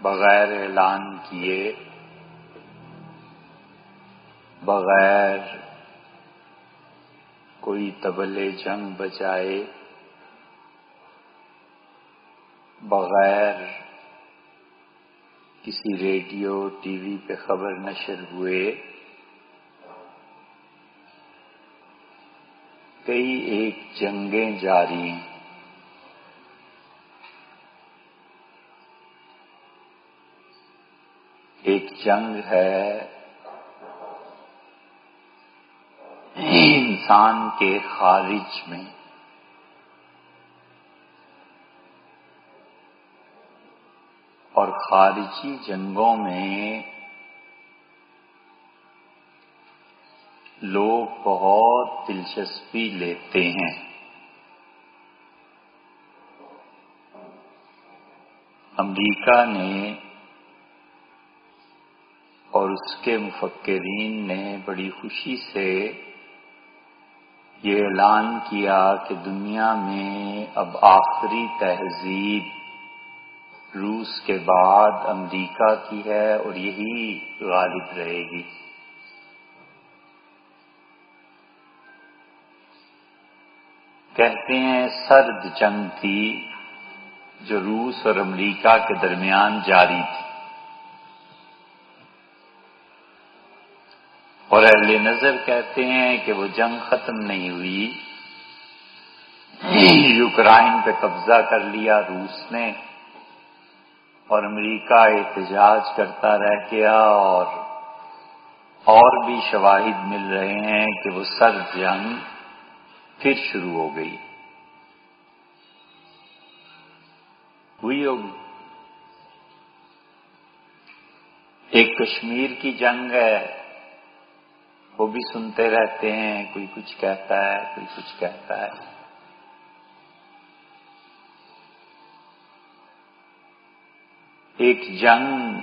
بغیر اعلان کیے، بغیر کوئی طبلِ جنگ بجائے، بغیر کسی ریڈیو ٹی وی پہ خبر نشر ہوئے کئی ایک جنگیں جاری ہیں۔ ایک جنگ ہے انسان کے خارج میں، اور خارجی جنگوں میں لوگ بہت دلچسپی لیتے ہیں۔ امریکہ نے اور اس کے مفکرین نے بڑی خوشی سے یہ اعلان کیا کہ دنیا میں اب آخری تہذیب روس کے بعد امریکہ کی ہے اور یہی غالب رہے گی۔ کہتے ہیں سرد جنگ تھی جو روس اور امریکہ کے درمیان جاری تھی، اور اہل نظر کہتے ہیں کہ وہ جنگ ختم نہیں ہوئی۔ یوکرائن پہ قبضہ کر لیا روس نے، اور امریکہ احتجاج کرتا رہ گیا، اور بھی شواہد مل رہے ہیں کہ وہ سرد جنگ پھر شروع ہو گئی، ہوئی ہوگی۔ ایک کشمیر کی جنگ ہے، وہ بھی سنتے رہتے ہیں، کوئی کچھ کہتا ہے، کوئی کچھ کہتا ہے۔ ایک جنگ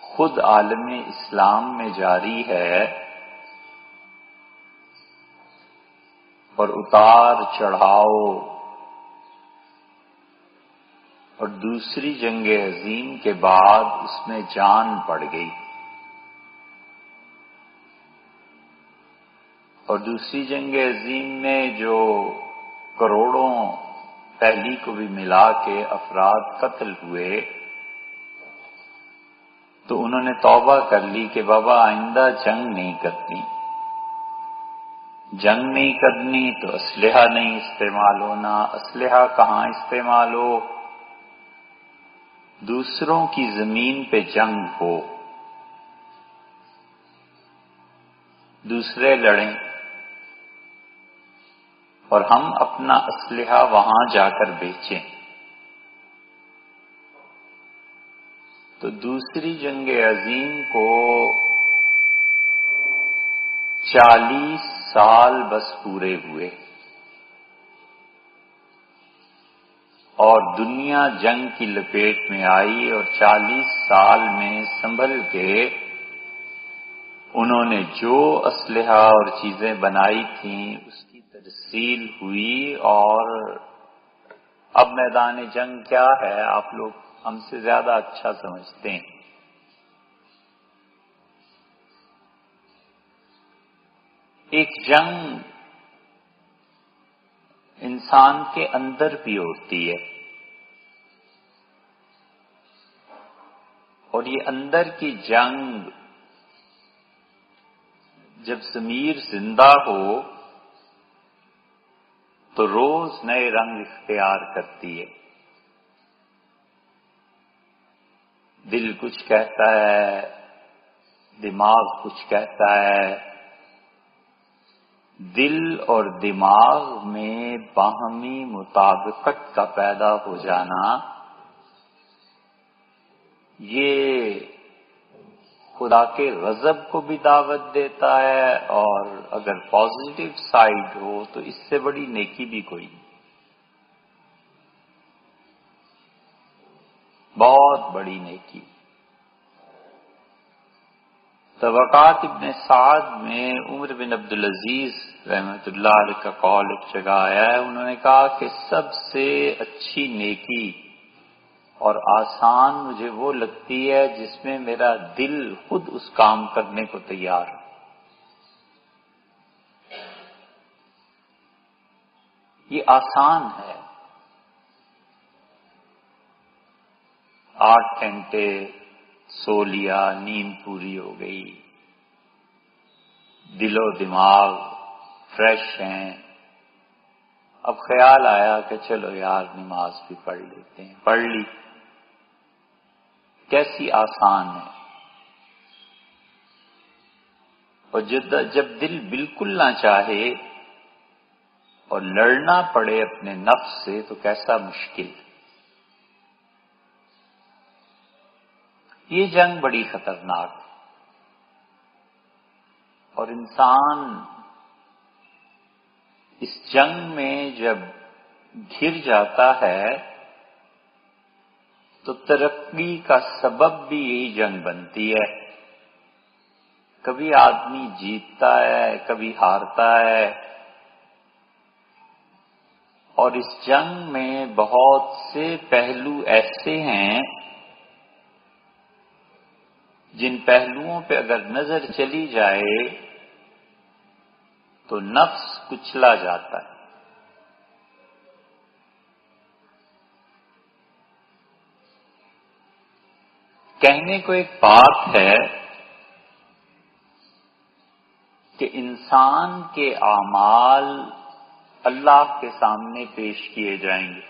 خود عالم اسلام میں جاری ہے، اور اتار چڑھاؤ، اور دوسری جنگ عظیم کے بعد اس میں جان پڑ گئی، اور دوسری جنگ عظیم میں جو کروڑوں پہلی کو بھی ملا کے افراد قتل ہوئے، تو انہوں نے توبہ کر لی کہ بابا آئندہ جنگ نہیں کرنی، جنگ نہیں کرنی تو اسلحہ نہیں استعمال ہونا، اسلحہ کہاں استعمال ہو؟ دوسروں کی زمین پہ جنگ ہو، دوسرے لڑیں اور ہم اپنا اسلحہ وہاں جا کر بیچیں۔ تو دوسری جنگ عظیم کو 40 سال بس پورے ہوئے، اور دنیا جنگ کی لپیٹ میں آئی، اور 40 سال میں سنبھل کے انہوں نے جو اسلحہ اور چیزیں بنائی تھیں اس کی ترسیل ہوئی، اور اب میدان جنگ کیا ہے آپ لوگ ہم سے زیادہ اچھا سمجھتے ہیں۔ ایک جنگ انسان کے اندر بھی ہوتی ہے، اور یہ اندر کی جنگ جب ضمیر زندہ ہو تو روز نئے رنگ اختیار کرتی ہے۔ دل کچھ کہتا ہے، دماغ کچھ کہتا ہے۔ دل اور دماغ میں باہمی مطابقت کا پیدا ہو جانا، یہ خدا کے غضب کو بھی دعوت دیتا ہے، اور اگر پازیٹیو سائیڈ ہو تو اس سے بڑی نیکی بھی کوئی نہیں، بہت بڑی نیکی۔ طبقات ابن سعد میں عمر بن عبدالعزیز رحمۃ اللہ علیہ کا قول ایک جگہ آیا ہے، انہوں نے کہا کہ سب سے اچھی نیکی اور آسان مجھے وہ لگتی ہے جس میں میرا دل خود اس کام کرنے کو تیار ہے۔ یہ آسان ہے، 8 گھنٹے سو لیا، نیند پوری ہو گئی، دل و دماغ فریش ہیں، اب خیال آیا کہ چلو یار نماز بھی پڑھ لیتے ہیں، پڑھ لی، کیسی آسان ہے۔ اور جب دل بالکل نہ چاہے اور لڑنا پڑے اپنے نفس سے تو کیسا مشکل۔ یہ جنگ بڑی خطرناک ہے، اور انسان اس جنگ میں جب گھر جاتا ہے تو ترقی کا سبب بھی یہی جنگ بنتی ہے۔ کبھی آدمی جیتتا ہے، کبھی ہارتا ہے، اور اس جنگ میں بہت سے پہلو ایسے ہیں جن پہلوؤں پہ اگر نظر چلی جائے تو نفس کچلا جاتا ہے۔ کہنے کو ایک بات ہے کہ انسان کے اعمال اللہ کے سامنے پیش کیے جائیں گے۔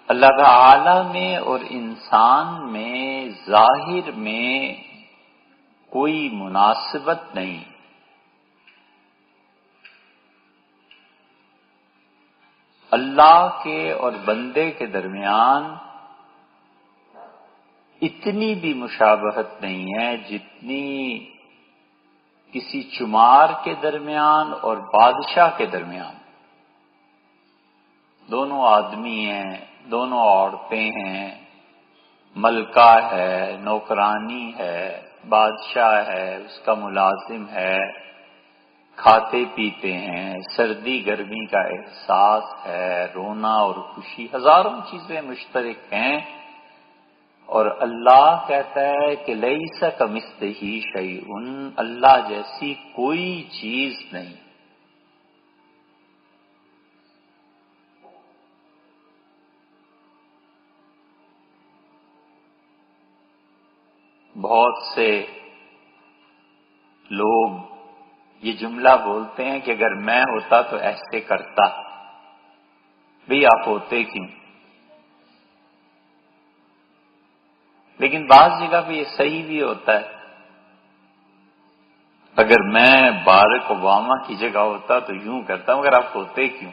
اللہ تعالی میں اور انسان میں ظاہر میں کوئی مناسبت نہیں۔ اللہ کے اور بندے کے درمیان اتنی بھی مشابہت نہیں ہے جتنی کسی چمار کے درمیان اور بادشاہ کے درمیان۔ دونوں آدمی ہیں، دونوں عورتیں ہیں، ملکہ ہے، نوکرانی ہے، بادشاہ ہے، اس کا ملازم ہے، کھاتے پیتے ہیں، سردی گرمی کا احساس ہے، رونا اور خوشی، ہزاروں چیزیں مشترک ہیں، اور اللہ کہتا ہے کہ لیس کمثلہ شیء، اللہ جیسی کوئی چیز نہیں۔ بہت سے لوگ یہ جملہ بولتے ہیں کہ اگر میں ہوتا تو ایسے کرتا۔ بھئی آپ ہوتے کیوں؟ لیکن بعض جگہ پہ یہ صحیح بھی ہوتا ہے۔ اگر میں بارک اوباما کی جگہ ہوتا تو یوں کرتا، مگر آپ ہوتے کیوں؟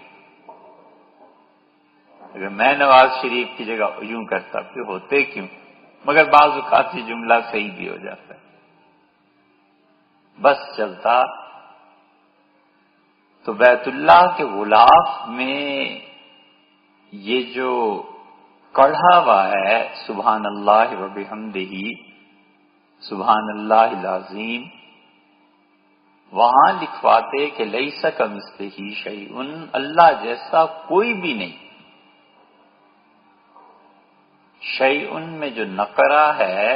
اگر میں نواز شریف کی جگہ یوں کرتا پھر ہوتے کیوں؟ مگر بعض اوقات یہ جملہ صحیح بھی ہو جاتا ہے۔ بس چلتا تو بیت اللہ کے غلاف میں یہ جو کڑھا ہوا ہے سبحان اللہ و بحمدہ، سبحان اللہ العظیم، وہاں لکھواتے کہ لیس کمثلہ شیء، اللہ جیسا کوئی بھی نہیں۔ شیء میں جو نکرہ ہے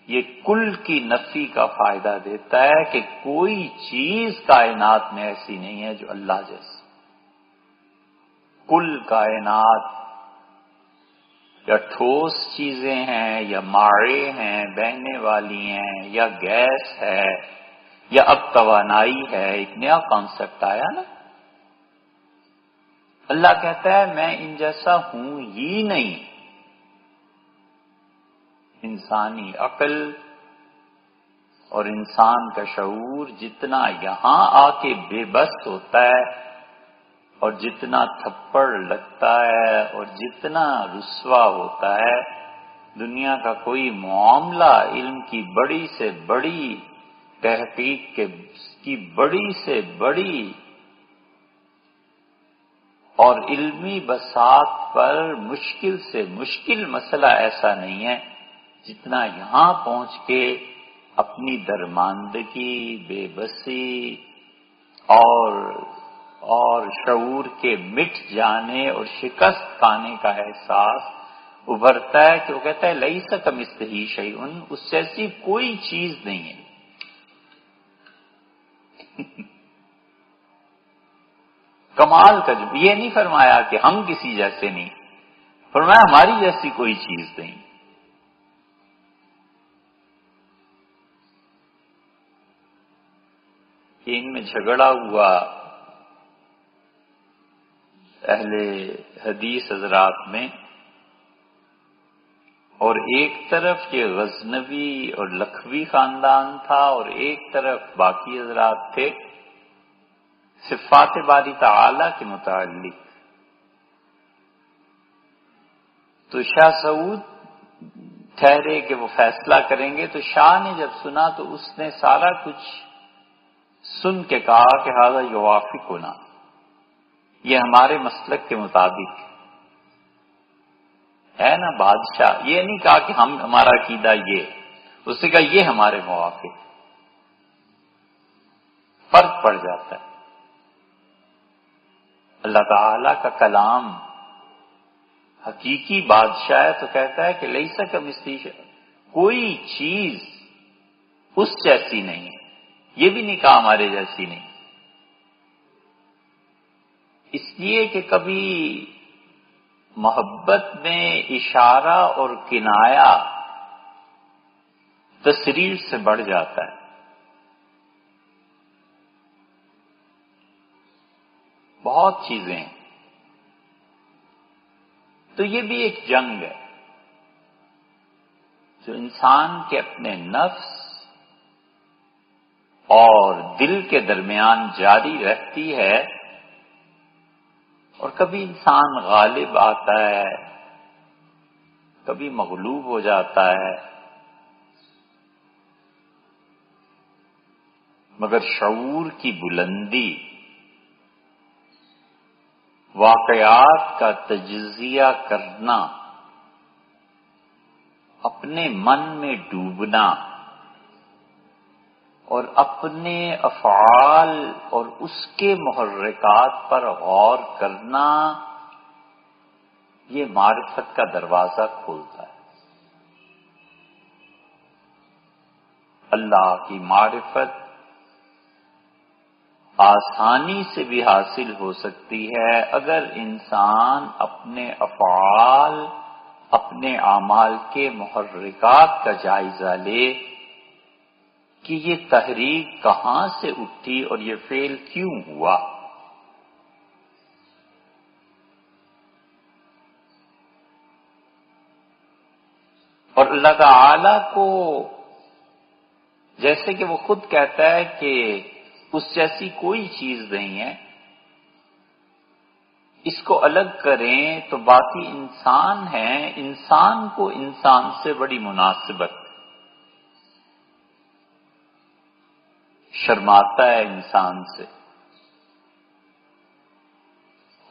یہ کل کی نفی کا فائدہ دیتا ہے کہ کوئی چیز کائنات میں ایسی نہیں ہے جو اللہ جیسی۔ کل کائنات یا ٹھوس چیزیں ہیں یا مائع ہیں، بہنے والی ہیں، یا گیس ہے، یا اب توانائی ہے، ایک نیا کانسیپٹ آیا نا۔ اللہ کہتا ہے میں ان جیسا ہوں ہی نہیں۔ انسانی عقل اور انسان کا شعور جتنا یہاں آ کے بے بس ہوتا ہے اور جتنا تھپڑ لگتا ہے اور جتنا رسوا ہوتا ہے، دنیا کا کوئی معاملہ علم کی بڑی سے بڑی تحقیق کی بڑی سے بڑی اور علمی بساط پر مشکل سے مشکل مسئلہ ایسا نہیں ہے جتنا یہاں پہنچ کے اپنی درماندگی، بے بسی اور اور شعور کے مٹ جانے اور شکست کھانے کا احساس ابھرتا ہے کہ وہ کہتا ہے لیس کمثلہ شیء، اس جیسی کوئی چیز نہیں ہے۔ کمال کا جب یہ نہیں فرمایا کہ ہم کسی جیسے نہیں، فرمایا ہماری جیسی کوئی چیز نہیں۔ کہ ان میں جھگڑا ہوا اہل حدیث حضرات میں، اور ایک طرف یہ غزنوی اور لکھوی خاندان تھا اور ایک طرف باقی حضرات تھے صفات باری تعالی کے متعلق۔ تو شاہ سعود ٹھہرے کہ وہ فیصلہ کریں گے، تو شاہ نے جب سنا تو اس نے سارا کچھ سن کے کہا کہ ھذا یوافقنا، یہ ہمارے مسلک کے مطابق ہے نا۔ بادشاہ یہ نہیں کہا کہ ہمارا عقیدہ یہ، اس نے کہا یہ ہمارے موافق، فرق پڑ جاتا ہے۔ اللہ تعالی کا کلام حقیقی بادشاہ ہے تو کہتا ہے کہ لیس کمثلہ شیء، کوئی چیز اس جیسی نہیں ہے، یہ بھی نہیں کہا ہمارے جیسی نہیں، اس لیے کہ کبھی محبت میں اشارہ اور کنایا تصریح سے بڑھ جاتا ہے۔ بہت چیزیں ہیں، تو یہ بھی ایک جنگ ہے جو انسان کے اپنے نفس اور دل کے درمیان جاری رہتی ہے، اور کبھی انسان غالب آتا ہے، کبھی مغلوب ہو جاتا ہے، مگر شعور کی بلندی، واقعات کا تجزیہ کرنا، اپنے من میں ڈوبنا اور اپنے افعال اور اس کے محرکات پر غور کرنا، یہ معرفت کا دروازہ کھولتا ہے۔ اللہ کی معرفت آسانی سے بھی حاصل ہو سکتی ہے اگر انسان اپنے افعال، اپنے اعمال کے محرکات کا جائزہ لے کہ یہ تحریک کہاں سے اٹھی اور یہ فعل کیوں ہوا۔ اور اللہ تعالی کو جیسے کہ وہ خود کہتا ہے کہ اس جیسی کوئی چیز نہیں ہے، اس کو الگ کریں تو باقی انسان ہیں، انسان کو انسان سے بڑی مناسبت، شرماتا ہے انسان سے،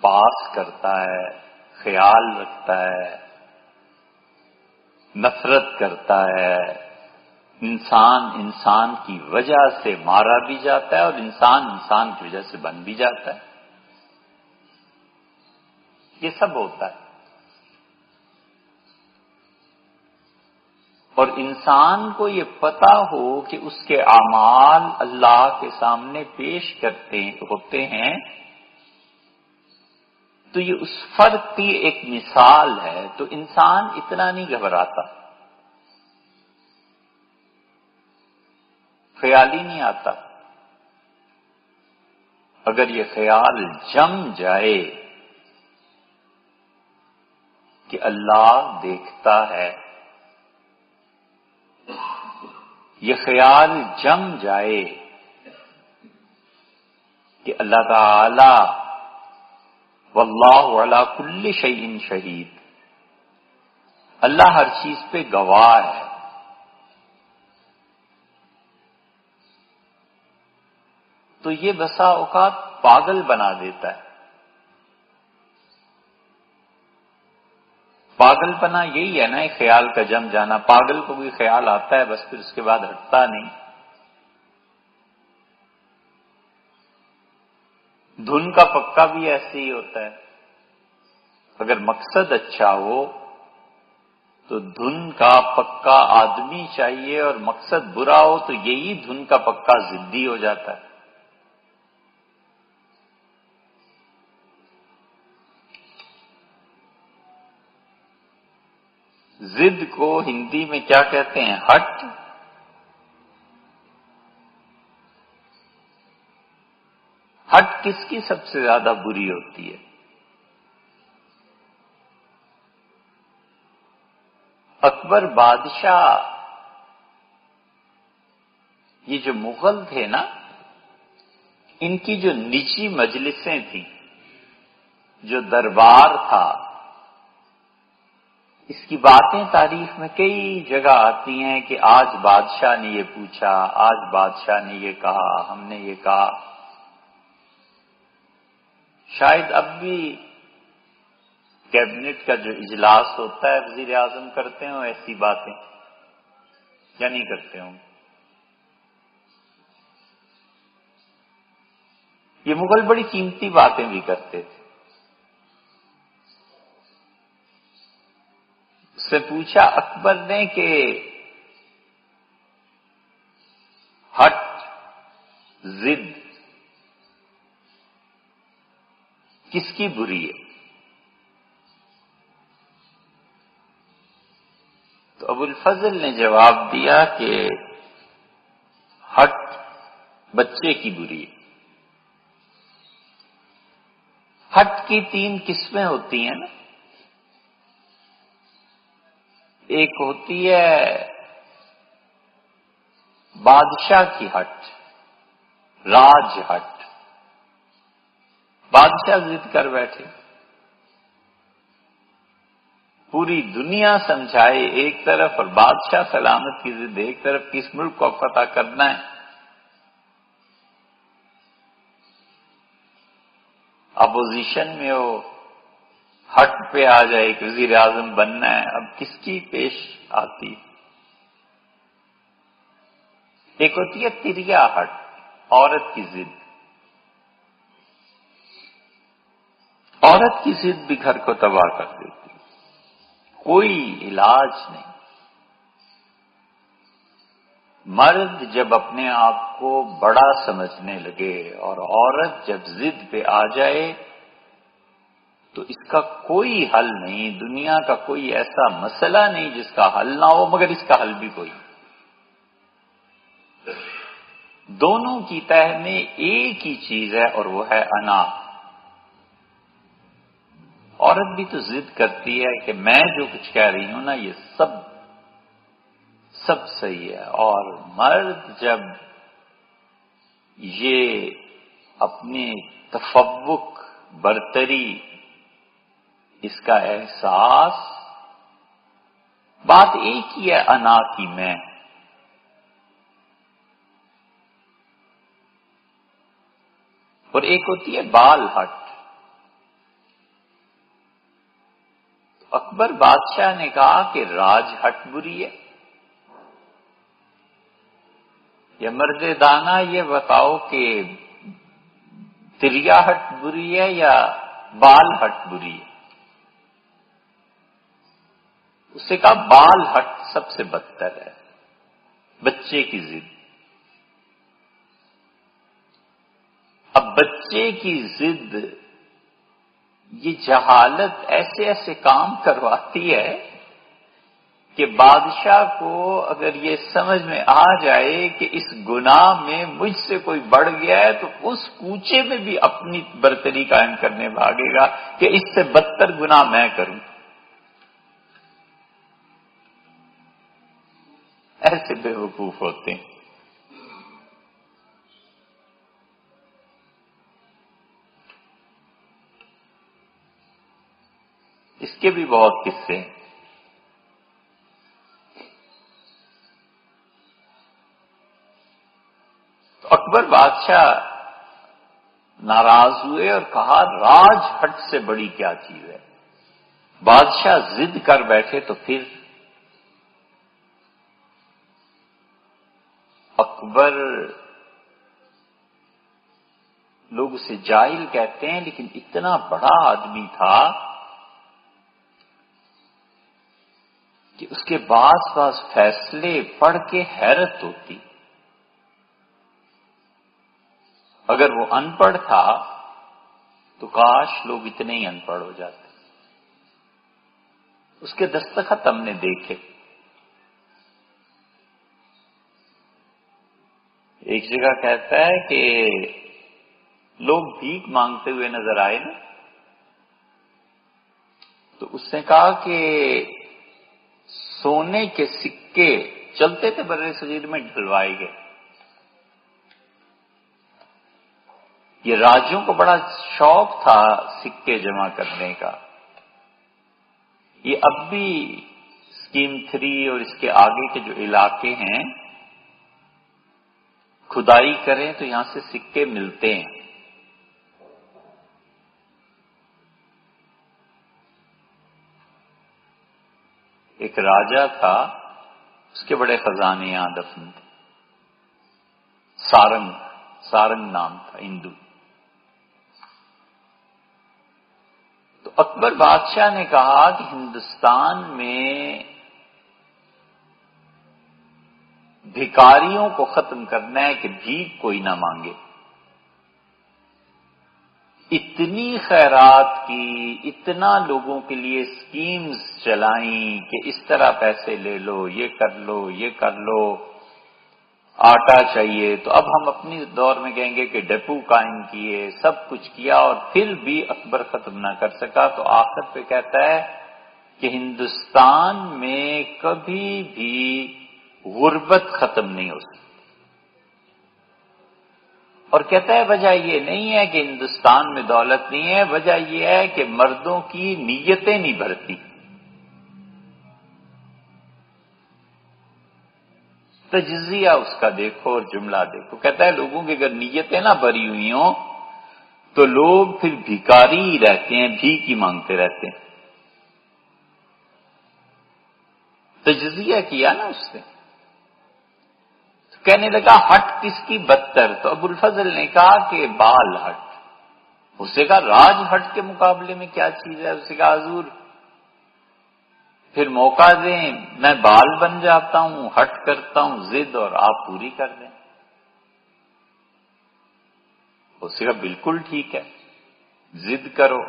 پاس کرتا ہے، خیال رکھتا ہے، نفرت کرتا ہے، انسان انسان کی وجہ سے مارا بھی جاتا ہے اور انسان انسان کی وجہ سے بن بھی جاتا ہے، یہ سب ہوتا ہے۔ اور انسان کو یہ پتا ہو کہ اس کے اعمال اللہ کے سامنے پیش کرتے ہوتے ہیں، تو یہ اس فرق کی ایک مثال ہے، تو انسان اتنا نہیں گھبراتا، خیال ہی نہیں آتا۔ اگر یہ خیال جم جائے کہ اللہ دیکھتا ہے، یہ خیال جم جائے کہ اللہ تعالی واللہ علی کل شیء شہید، اللہ ہر چیز پہ گواہ ہے، تو یہ بسا اوقات پاگل بنا دیتا ہے۔ پاگل پنا یہی ہے نا، ایک خیال کا جم جانا، پاگل کو بھی خیال آتا ہے بس پھر اس کے بعد ہٹتا نہیں۔ دھن کا پکا بھی ایسے ہی ہوتا ہے. اگر مقصد اچھا ہو تو دھن کا پکا آدمی چاہیے، اور مقصد برا ہو تو یہی دھن کا پکا ضدی ہو جاتا ہے. ضد کو ہندی میں کیا کہتے ہیں؟ ہٹ. ہٹ کس کی سب سے زیادہ بری ہوتی ہے؟ اکبر بادشاہ، یہ جو مغل تھے نا، ان کی جو نجی مجلسیں تھیں، جو دربار تھا، اس کی باتیں تاریخ میں کئی جگہ آتی ہیں کہ آج بادشاہ نے یہ پوچھا، آج بادشاہ نے یہ کہا، ہم نے یہ کہا. شاید اب بھی کیبنٹ کا جو اجلاس ہوتا ہے وزیر اعظم کرتے ہوں ایسی باتیں، یا نہیں کرتے ہوں؟ یہ مغل بڑی قیمتی باتیں بھی کرتے تھے. اس سے پوچھا اکبر نے کہ ہٹ، ضد کس کی بری ہے؟ تو ابو الفضل نے جواب دیا کہ ہٹ بچے کی بری ہے. ہٹ کی 3 قسمیں ہوتی ہیں نا. ایک ہوتی ہے بادشاہ کی ہٹ، راج ہٹ. بادشاہ ضد کر بیٹھے، پوری دنیا سمجھائے ایک طرف، اور بادشاہ سلامت کی ضد ایک طرف، کس ملک کو فتح کرنا ہے. اپوزیشن میں وہ ہٹ پہ آ جائے کہ وزیر اعظم بننا ہے، اب کس کی پیش آتی؟ ایک ہوتی ہے تریا ہٹ، عورت کی ضد. عورت کی ضد بھی گھر کو تباہ کر دیتی، کوئی علاج نہیں. مرد جب اپنے آپ کو بڑا سمجھنے لگے اور عورت جب ضد پہ آ جائے تو اس کا کوئی حل نہیں. دنیا کا کوئی ایسا مسئلہ نہیں جس کا حل نہ ہو، مگر اس کا حل بھی کوئی. دونوں کی تہ میں ایک ہی چیز ہے، اور وہ ہے انا. عورت بھی تو ضد کرتی ہے کہ میں جو کچھ کہہ رہی ہوں نا یہ سب صحیح ہے، اور مرد جب یہ اپنے تفوق، برتری، اس کا احساس، بات ایک ہی ہے انا کی، میں. اور ایک ہوتی ہے بال ہٹ. اکبر بادشاہ نے کہا کہ راج ہٹ بری ہے. یا مرد دانا یہ بتاؤ کہ تریا ہٹ بری ہے یا بال ہٹ بری ہے؟ اس سے کہا بال ہٹ سب سے بدتر ہے، بچے کی ضد. اب بچے کی ضد یہ جہالت ایسے ایسے کام کرواتی ہے کہ بادشاہ کو اگر یہ سمجھ میں آ جائے کہ اس گناہ میں مجھ سے کوئی بڑھ گیا ہے تو اس کوچے میں بھی اپنی برتری قائم کرنے بھاگے گا کہ اس سے بدتر گناہ میں کروں. ایسے بے وقوف ہوتے ہیں. اس کے بھی بہت قصے ہیں. تو اکبر بادشاہ ناراض ہوئے اور کہا راج ہٹ سے بڑی کیا چیز ہے. بادشاہ ضد کر بیٹھے تو پھر اکبر لوگ اسے جاہل کہتے ہیں، لیکن اتنا بڑا آدمی تھا کہ اس کے بعض فیصلے پڑھ کے حیرت ہوتی۔ اگر وہ ان پڑھ تھا تو کاش لوگ اتنے ہی ان پڑھ ہو جاتے۔ اس کے دستخط ہم نے دیکھے، ایک جگہ کہتا ہے کہ لوگ بھیک مانگتے ہوئے نظر آئے نا، تو اس نے کہا کہ سونے کے سکے چلتے تھے برے صغیر میں ڈلوائے گئے۔ یہ راجوں کو بڑا شوق تھا سکے جمع کرنے کا۔ یہ اب بھی اسکیم 3 اور اس کے آگے کے جو علاقے ہیں، کھدائی کریں تو یہاں سے سکے ملتے ہیں۔ ایک راجا تھا، اس کے بڑے خزانے یہاں دفن تھے، سارنگ نام تھا، ہندو۔ تو اکبر بادشاہ نے کہا کہ ہندوستان میں بھکاریوں کو ختم کرنا ہے کہ بھیک کوئی نہ مانگے۔ اتنی خیرات کی، اتنا لوگوں کے لیے اسکیمز چلائیں کہ اس طرح پیسے لے لو، یہ کر لو، یہ کر لو، آٹا چاہیے تو اب ہم اپنی دور میں کہیں گے کہ ڈپو قائم کیے، سب کچھ کیا، اور پھر بھی اکبر ختم نہ کر سکا۔ تو آخر پہ کہتا ہے کہ ہندوستان میں کبھی بھی غربت ختم نہیں ہو سکتی، اور کہتا ہے وجہ یہ نہیں ہے کہ ہندوستان میں دولت نہیں ہے، وجہ یہ ہے کہ مردوں کی نیتیں نہیں بھرتی۔ تجزیہ اس کا دیکھو اور جملہ دیکھو، کہتا ہے لوگوں کی اگر نیتیں نہ بھری ہوئی ہوں تو لوگ پھر بھکاری ہی رہتے ہیں، بھیک ہی مانگتے رہتے ہیں۔ تجزیہ کیا نا اس نے، کہنے لگا ہٹ کس کی بدتر؟ تو ابو الفضل نے کہا کہ بال ہٹ۔ اسے کہا راج ہٹ کے مقابلے میں کیا چیز ہے؟ اسے کہا حضور پھر موقع دیں، میں بال بن جاتا ہوں، ہٹ کرتا ہوں ضد، اور آپ پوری کر دیں۔ اسے کہا بالکل ٹھیک ہے، ضد کرو۔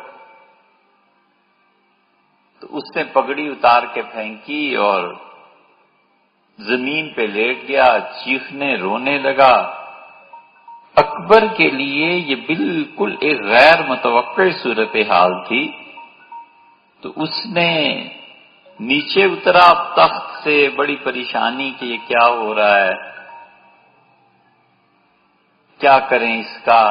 تو اس نے پگڑی اتار کے پھینکی اور زمین پہ لیٹ گیا، چیخنے رونے لگا۔ اکبر کے لیے یہ بالکل ایک غیر متوقع صورتحال تھی، تو اس نے نیچے اترا تخت سے، بڑی پریشانی کہ یہ کیا ہو رہا ہے، کیا کریں اس کا۔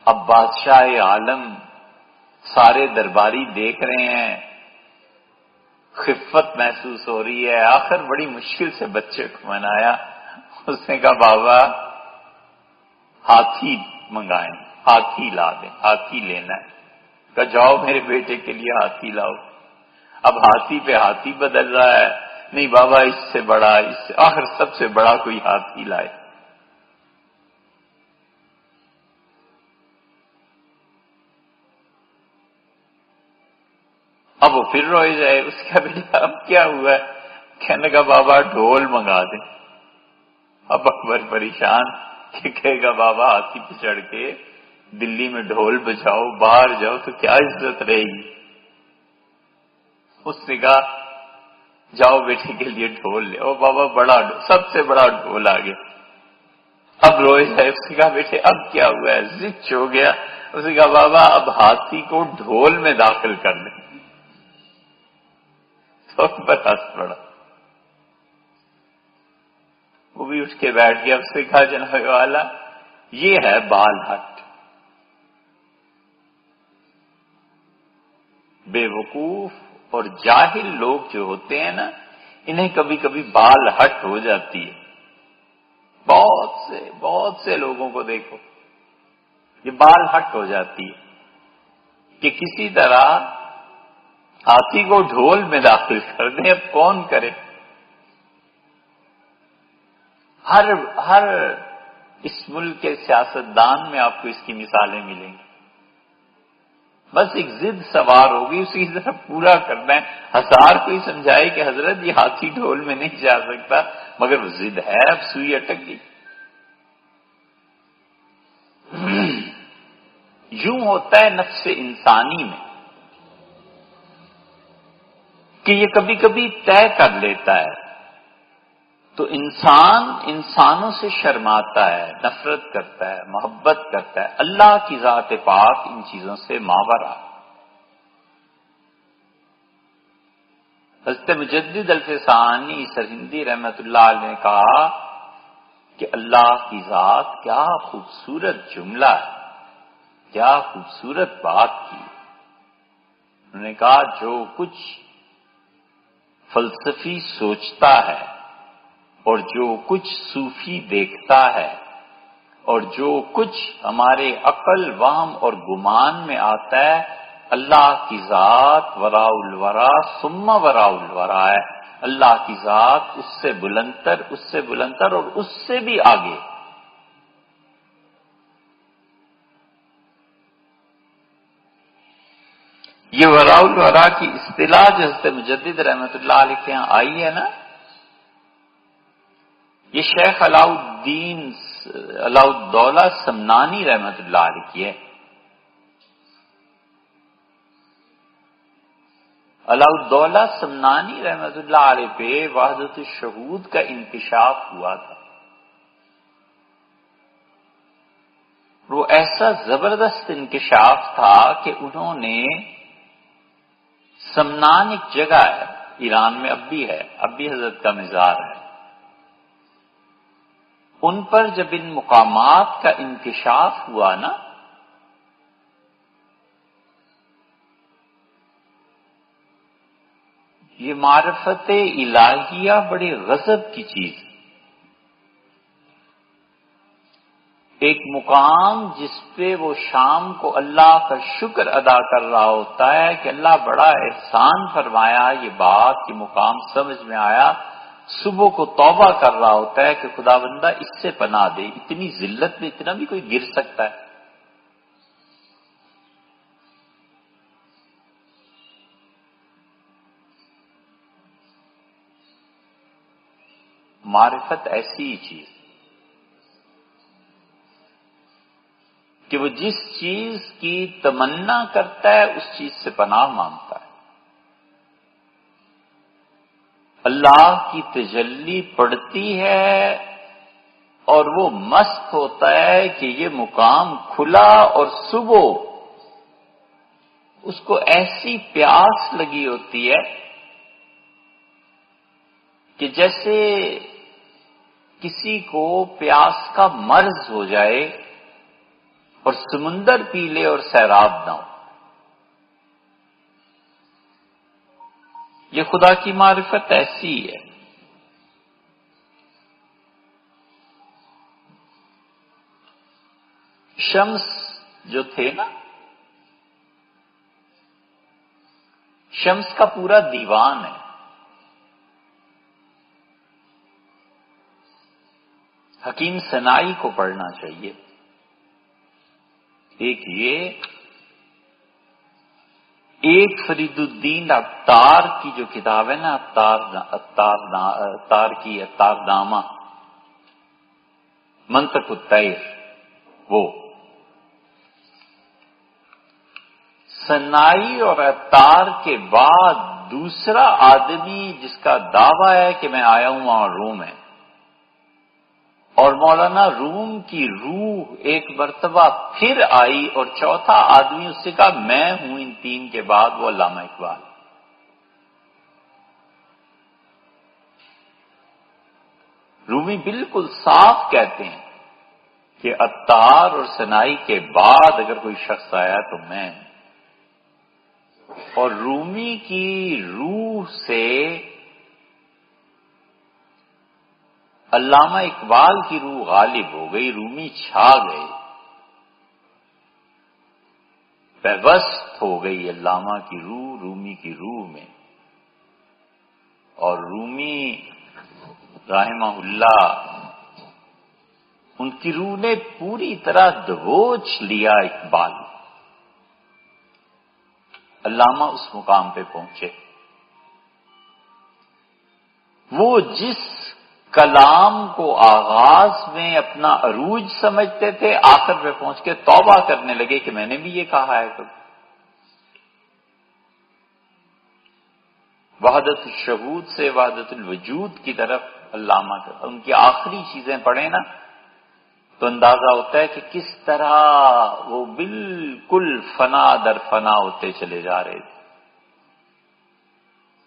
اب بادشاہ عالم سارے درباری دیکھ رہے ہیں، خفت محسوس ہو رہی ہے۔ آخر بڑی مشکل سے بچے کو منایا، اس نے کہا بابا ہاتھی منگائیں، ہاتھی لا دیں، ہاتھی لینا ہے۔ کہا جاؤ میرے بیٹے کے لیے ہاتھی لاؤ۔ اب ہاتھی پہ ہاتھی بدل رہا ہے، نہیں بابا اس سے بڑا، اس سے آخر سب سے بڑا کوئی ہاتھی لائے۔ اب وہ پھر روئے جائے، اس کا بیٹا اب کیا ہوا ہے؟ کہنے لگا بابا ڈھول منگا دیں۔ اب اکبر پریشان کہ کہے گا بابا ہاتھی پہ چڑھ کے دلی میں ڈھول بجاؤ، باہر جاؤ تو کیا عزت رہے گی۔ اس نے کہا جاؤ بیٹے کے لیے ڈھول لے۔ او بابا بڑا سب سے بڑا ڈھول آ گیا۔ اب روئے جائے، اس نے کہا بیٹے اب کیا ہوا ہے؟ زچ ہو گیا۔ اس نے کہا بابا اب ہاتھی کو ڈھول میں داخل کر دیں۔ تو اکبر ہنس پڑا، وہ بھی اٹھ کے بیٹھ گیا۔ اس نے کہا جناب والا یہ ہے بال ہٹ۔ بے وقوف اور جاہل لوگ جو ہوتے ہیں نا، انہیں کبھی کبھی بال ہٹ ہو جاتی ہے۔ بہت سے لوگوں کو دیکھو یہ بال ہٹ ہو جاتی ہے کہ کسی طرح ہاتھی کو ڈھول میں داخل کر دیں۔ اب کون کرے؟ ہر اس ملک کے سیاستدان میں آپ کو اس کی مثالیں ملیں گی. بس ایک ضد سوار ہوگی، اسی کی طرف پورا کرنا ہے. ہزار کوئی سمجھائے کہ حضرت یہ ہاتھی ڈھول میں نہیں جا سکتا، مگر وہ ضد ہے، اب سوئی اٹک گئی. یوں ہوتا ہے نفس انسانی میں کہ یہ کبھی کبھی طے کر لیتا ہے تو انسان انسانوں سے شرماتا ہے، نفرت کرتا ہے، محبت کرتا ہے. اللہ کی ذات پاک ان چیزوں سے ماورا. حضرت مجدد الفسانی سرہندی رحمت اللہ علیہ نے کہا کہ اللہ کی ذات کیا خوبصورت جملہ ہے، کیا خوبصورت بات کی. انہوں نے کہا جو کچھ فلسفی سوچتا ہے اور جو کچھ صوفی دیکھتا ہے اور جو کچھ ہمارے عقل وہم اور گمان میں آتا ہے، اللہ کی ذات وراء الورا ثم وراء الورا ہے. اللہ کی ذات اس سے بلندتر اور اس سے بھی آگے. یہ وراء الورا کی اصطلاح جو حضرت مجدد رحمت اللہ علیہ کے یہاں آئی ہے نا، یہ شیخ علاء الدولہ سمنانی رحمت اللہ علیہ کی ہے. علاء الدولہ سمنانی رحمت اللہ علیہ پہ وحدت الشہود کا انکشاف ہوا تھا. وہ ایسا زبردست انکشاف تھا کہ انہوں نے سمنان ایک جگہ ہے ایران میں، اب بھی ہے، اب بھی حضرت کا مزار ہے. ان پر جب ان مقامات کا انکشاف ہوا نا، یہ معرفت الہیہ بڑے غضب کی چیز ہے. ایک مقام جس پہ وہ شام کو اللہ کا شکر ادا کر رہا ہوتا ہے کہ اللہ بڑا احسان فرمایا، یہ بات یہ مقام سمجھ میں آیا. صبح کو توبہ کر رہا ہوتا ہے کہ خدا بندہ اس سے پناہ دے. اتنی ذلت میں اتنا بھی کوئی گر سکتا ہے؟ معرفت ایسی ہی چیز کہ وہ جس چیز کی تمنا کرتا ہے اس چیز سے پناہ مانگتا ہے. اللہ کی تجلی پڑتی ہے اور وہ مست ہوتا ہے کہ یہ مقام کھلا، اور صبح اس کو ایسی پیاس لگی ہوتی ہے کہ جیسے کسی کو پیاس کا مرض ہو جائے اور سمندر پی لے اور سیراب نہ ہو. یہ خدا کی معرفت ایسی ہے. شمس جو تھے نا، شمس کا پورا دیوان ہے. حکیم سنائی کو پڑھنا چاہیے. ایک یہ، ایک فرید الدین عطار کی جو کتاب ہے نا، عطار کی عطار نامہ منطق الطیر، وہ سنائی اور عطار کے بعد دوسرا آدمی جس کا دعویٰ ہے کہ میں آیا ہوں وہاں روم ہے. اور مولانا روم کی روح ایک مرتبہ پھر آئی اور چوتھا آدمی اس سے کہا میں ہوں ان تین کے بعد، وہ علامہ اقبال. رومی بالکل صاف کہتے ہیں کہ عطار اور سنائی کے بعد اگر کوئی شخص آیا تو میں. اور رومی کی روح سے علامہ اقبال کی روح غالب ہو گئی، رومی چھا گئے، پیوست ہو گئی علامہ کی روح رومی کی روح میں. اور رومی رحمہ اللہ ان کی روح نے پوری طرح دبوچ لیا اقبال. علامہ اس مقام پہ پہنچے. وہ جس کلام کو آغاز میں اپنا عروج سمجھتے تھے، آخر پہ پہنچ کے توبہ کرنے لگے کہ میں نے بھی یہ کہا ہے. کبھی وحدت الشہود سے وحدت الوجود کی طرف علامہ کا ان کی آخری چیزیں پڑھیں نا تو اندازہ ہوتا ہے کہ کس طرح وہ بالکل فنا در فنا ہوتے چلے جا رہے تھے.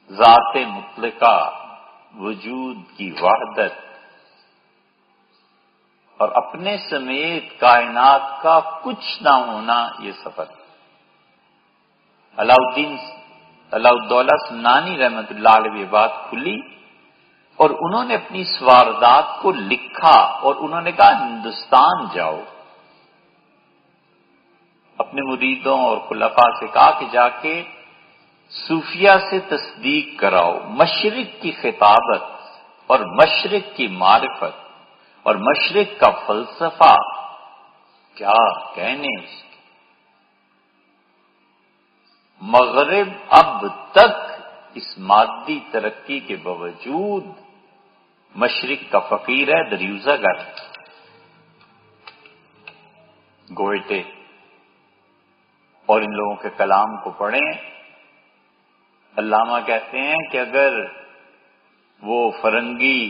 ذات مطلقہ، وجود کی وحدت اور اپنے سمیت کائنات کا کچھ نہ ہونا، یہ سفر. علاؤالدولہ سمنانی رحمت اللہ علیہ یہ بات کھلی اور انہوں نے اپنی اس واردات کو لکھا اور انہوں نے کہا ہندوستان جاؤ. اپنے مریدوں اور خلفاء سے کہا کہ جا کے صوفیہ سے تصدیق کراؤ مشرق کی خطابت اور مشرق کی معرفت اور مشرق کا فلسفہ کیا کہنے اس کے. مغرب اب تک اس مادی ترقی کے باوجود مشرق کا فقیر ہے. دریوزہ گر گوئٹے اور ان لوگوں کے کلام کو پڑھیں. علامہ کہتے ہیں کہ اگر وہ فرنگی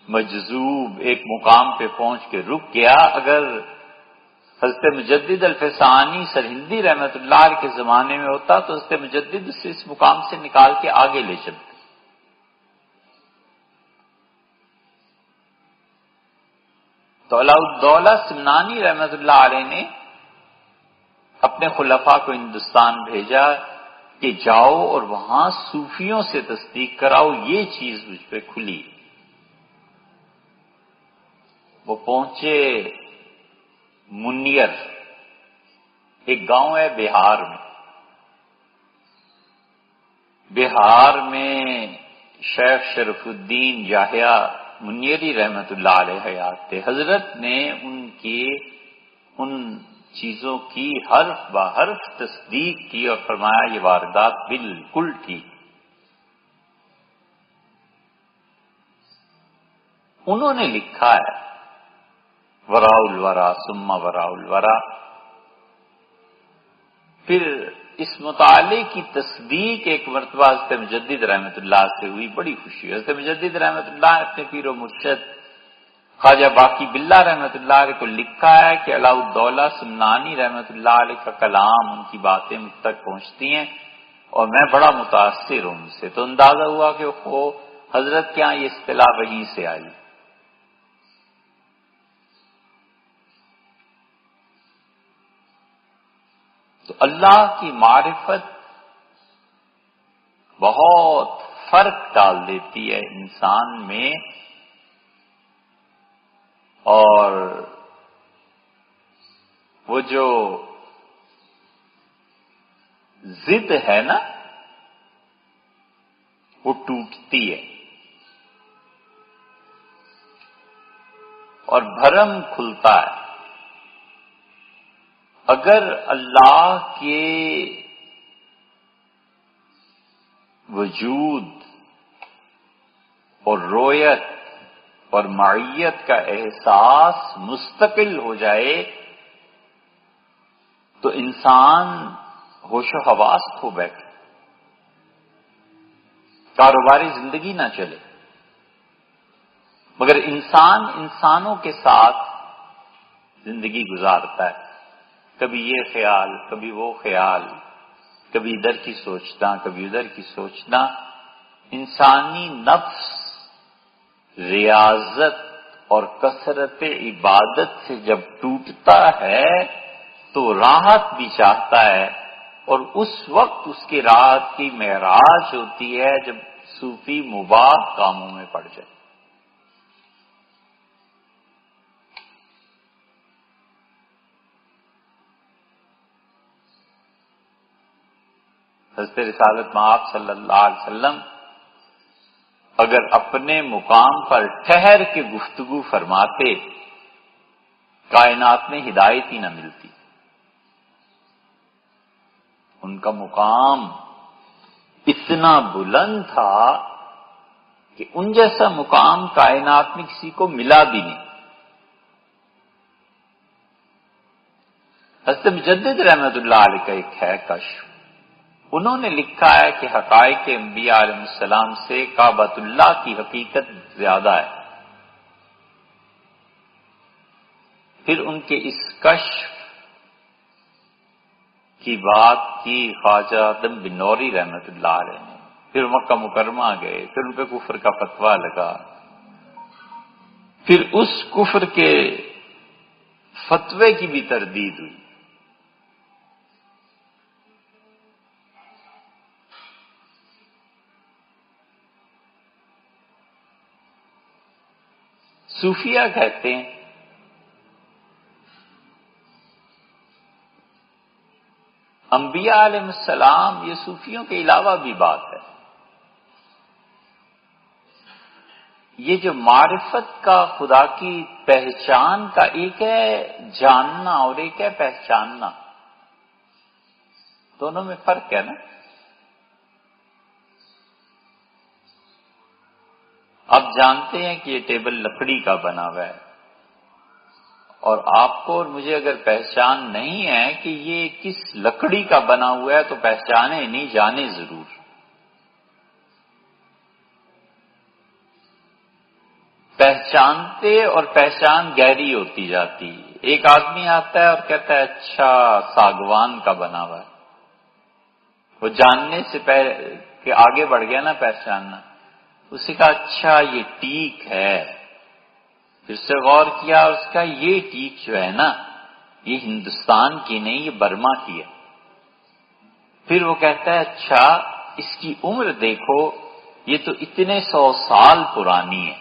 مجذوب ایک مقام پہ پہنچ کے رک گیا، اگر حضرت مجدد الفسانی سرہندی رحمت اللہ علیہ کے زمانے میں ہوتا تو حضرت مجدد سے اس مقام سے نکال کے آگے لے چلتے. تو علاؤالدولہ سمنانی رحمت اللہ علیہ نے اپنے خلفاء کو ہندوستان بھیجا کہ جاؤ اور وہاں صوفیوں سے تصدیق کراؤ، یہ چیز مجھ پہ کھلی. وہ پہنچے منیر، ایک گاؤں ہے بہار میں. بہار میں شیخ شرف الدین یحییٰ منیری رحمت اللہ علیہ حیات تھے. حضرت نے ان کی ان چیزوں کی حرف بہ حرف تصدیق کی اور فرمایا یہ واردات بالکل ٹھیک. انہوں نے لکھا ہے وراء الورا ثم وراء الورا. پھر اس مطالعے کی تصدیق ایک مرتبہ حضرت مجدد رحمت اللہ سے ہوئی، بڑی خوشی. حضرت مجدد رحمت اللہ نے اپنے پیر و مرشد خواجہ باقی باللہ رحمت اللہ علیہ کو لکھا ہے کہ علاؤالدولہ سمنانی رحمت اللہ علیہ کا کلام، ان کی باتیں مجھ تک پہنچتی ہیں اور میں بڑا متاثر ہوں ان سے. تو اندازہ ہوا کہ وہ حضرت کے یہاں یہ اصطلاح وہیں سے آئی. تو اللہ کی معرفت بہت فرق ڈال دیتی ہے انسان میں، اور وہ جو ضد ہے نا وہ ٹوٹتی ہے اور بھرم کھلتا ہے. اگر اللہ کے وجود اور رویت اور معیت کا احساس مستقل ہو جائے تو انسان ہوش و حواس کھو بیٹھے، کاروباری زندگی نہ چلے. مگر انسان انسانوں کے ساتھ زندگی گزارتا ہے، کبھی یہ خیال کبھی وہ خیال، کبھی ادھر کی سوچنا کبھی ادھر کی سوچنا. انسانی نفس ریاضت اور کثرت عبادت سے جب ٹوٹتا ہے تو راحت بھی چاہتا ہے، اور اس وقت اس کی راحت کی معراج ہوتی ہے جب صوفی مباح کاموں میں پڑ جائے. حضرت رسالت مآب صلی اللہ علیہ وسلم اگر اپنے مقام پر ٹھہر کے گفتگو فرماتے کائنات میں ہدایت ہی نہ ملتی. ان کا مقام اتنا بلند تھا کہ ان جیسا مقام کائنات میں کسی کو ملا بھی نہیں. حضرت مجدد رحمت اللہ علیہ کا ایک ہے کشف. انہوں نے لکھا ہے کہ حقائق انبیاء علیہ السلام سے کعبۃ اللہ کی حقیقت زیادہ ہے. پھر ان کے اس کشف کی بات کی خواجہ آدم بن نوری رحمت اللہ علیہ نے. پھر مکہ مکرمہ گئے، پھر ان پہ کفر کا فتویٰ لگا. پھر اس کفر کے فتوے کی بھی تردید ہوئی. صوفیہ کہتے ہیں انبیاء علیہ السلام، یہ صوفیوں کے علاوہ بھی بات ہے، یہ جو معرفت کا خدا کی پہچان کا، ایک ہے جاننا اور ایک ہے پہچاننا، دونوں میں فرق ہے نا. آپ جانتے ہیں کہ یہ ٹیبل لکڑی کا بنا ہوا ہے، اور آپ کو اور مجھے اگر پہچان نہیں ہے کہ یہ کس لکڑی کا بنا ہوا ہے تو پہچانے نہیں، جانے ضرور. پہچانتے اور پہچان گہری ہوتی جاتی. ایک آدمی آتا ہے اور کہتا ہے اچھا ساگوان کا بنا ہوا ہے، وہ جاننے سے پہلے کہ آگے بڑھ گیا نا پہچاننا. اسے کہا اچھا یہ ٹیک ہے، پھر سے غور کیا اور اس کا یہ ٹیک جو ہے نا یہ ہندوستان کی نہیں، یہ برما کی ہے. پھر وہ کہتا ہے اچھا اس کی عمر دیکھو، یہ تو اتنے 100 سال پرانی ہے.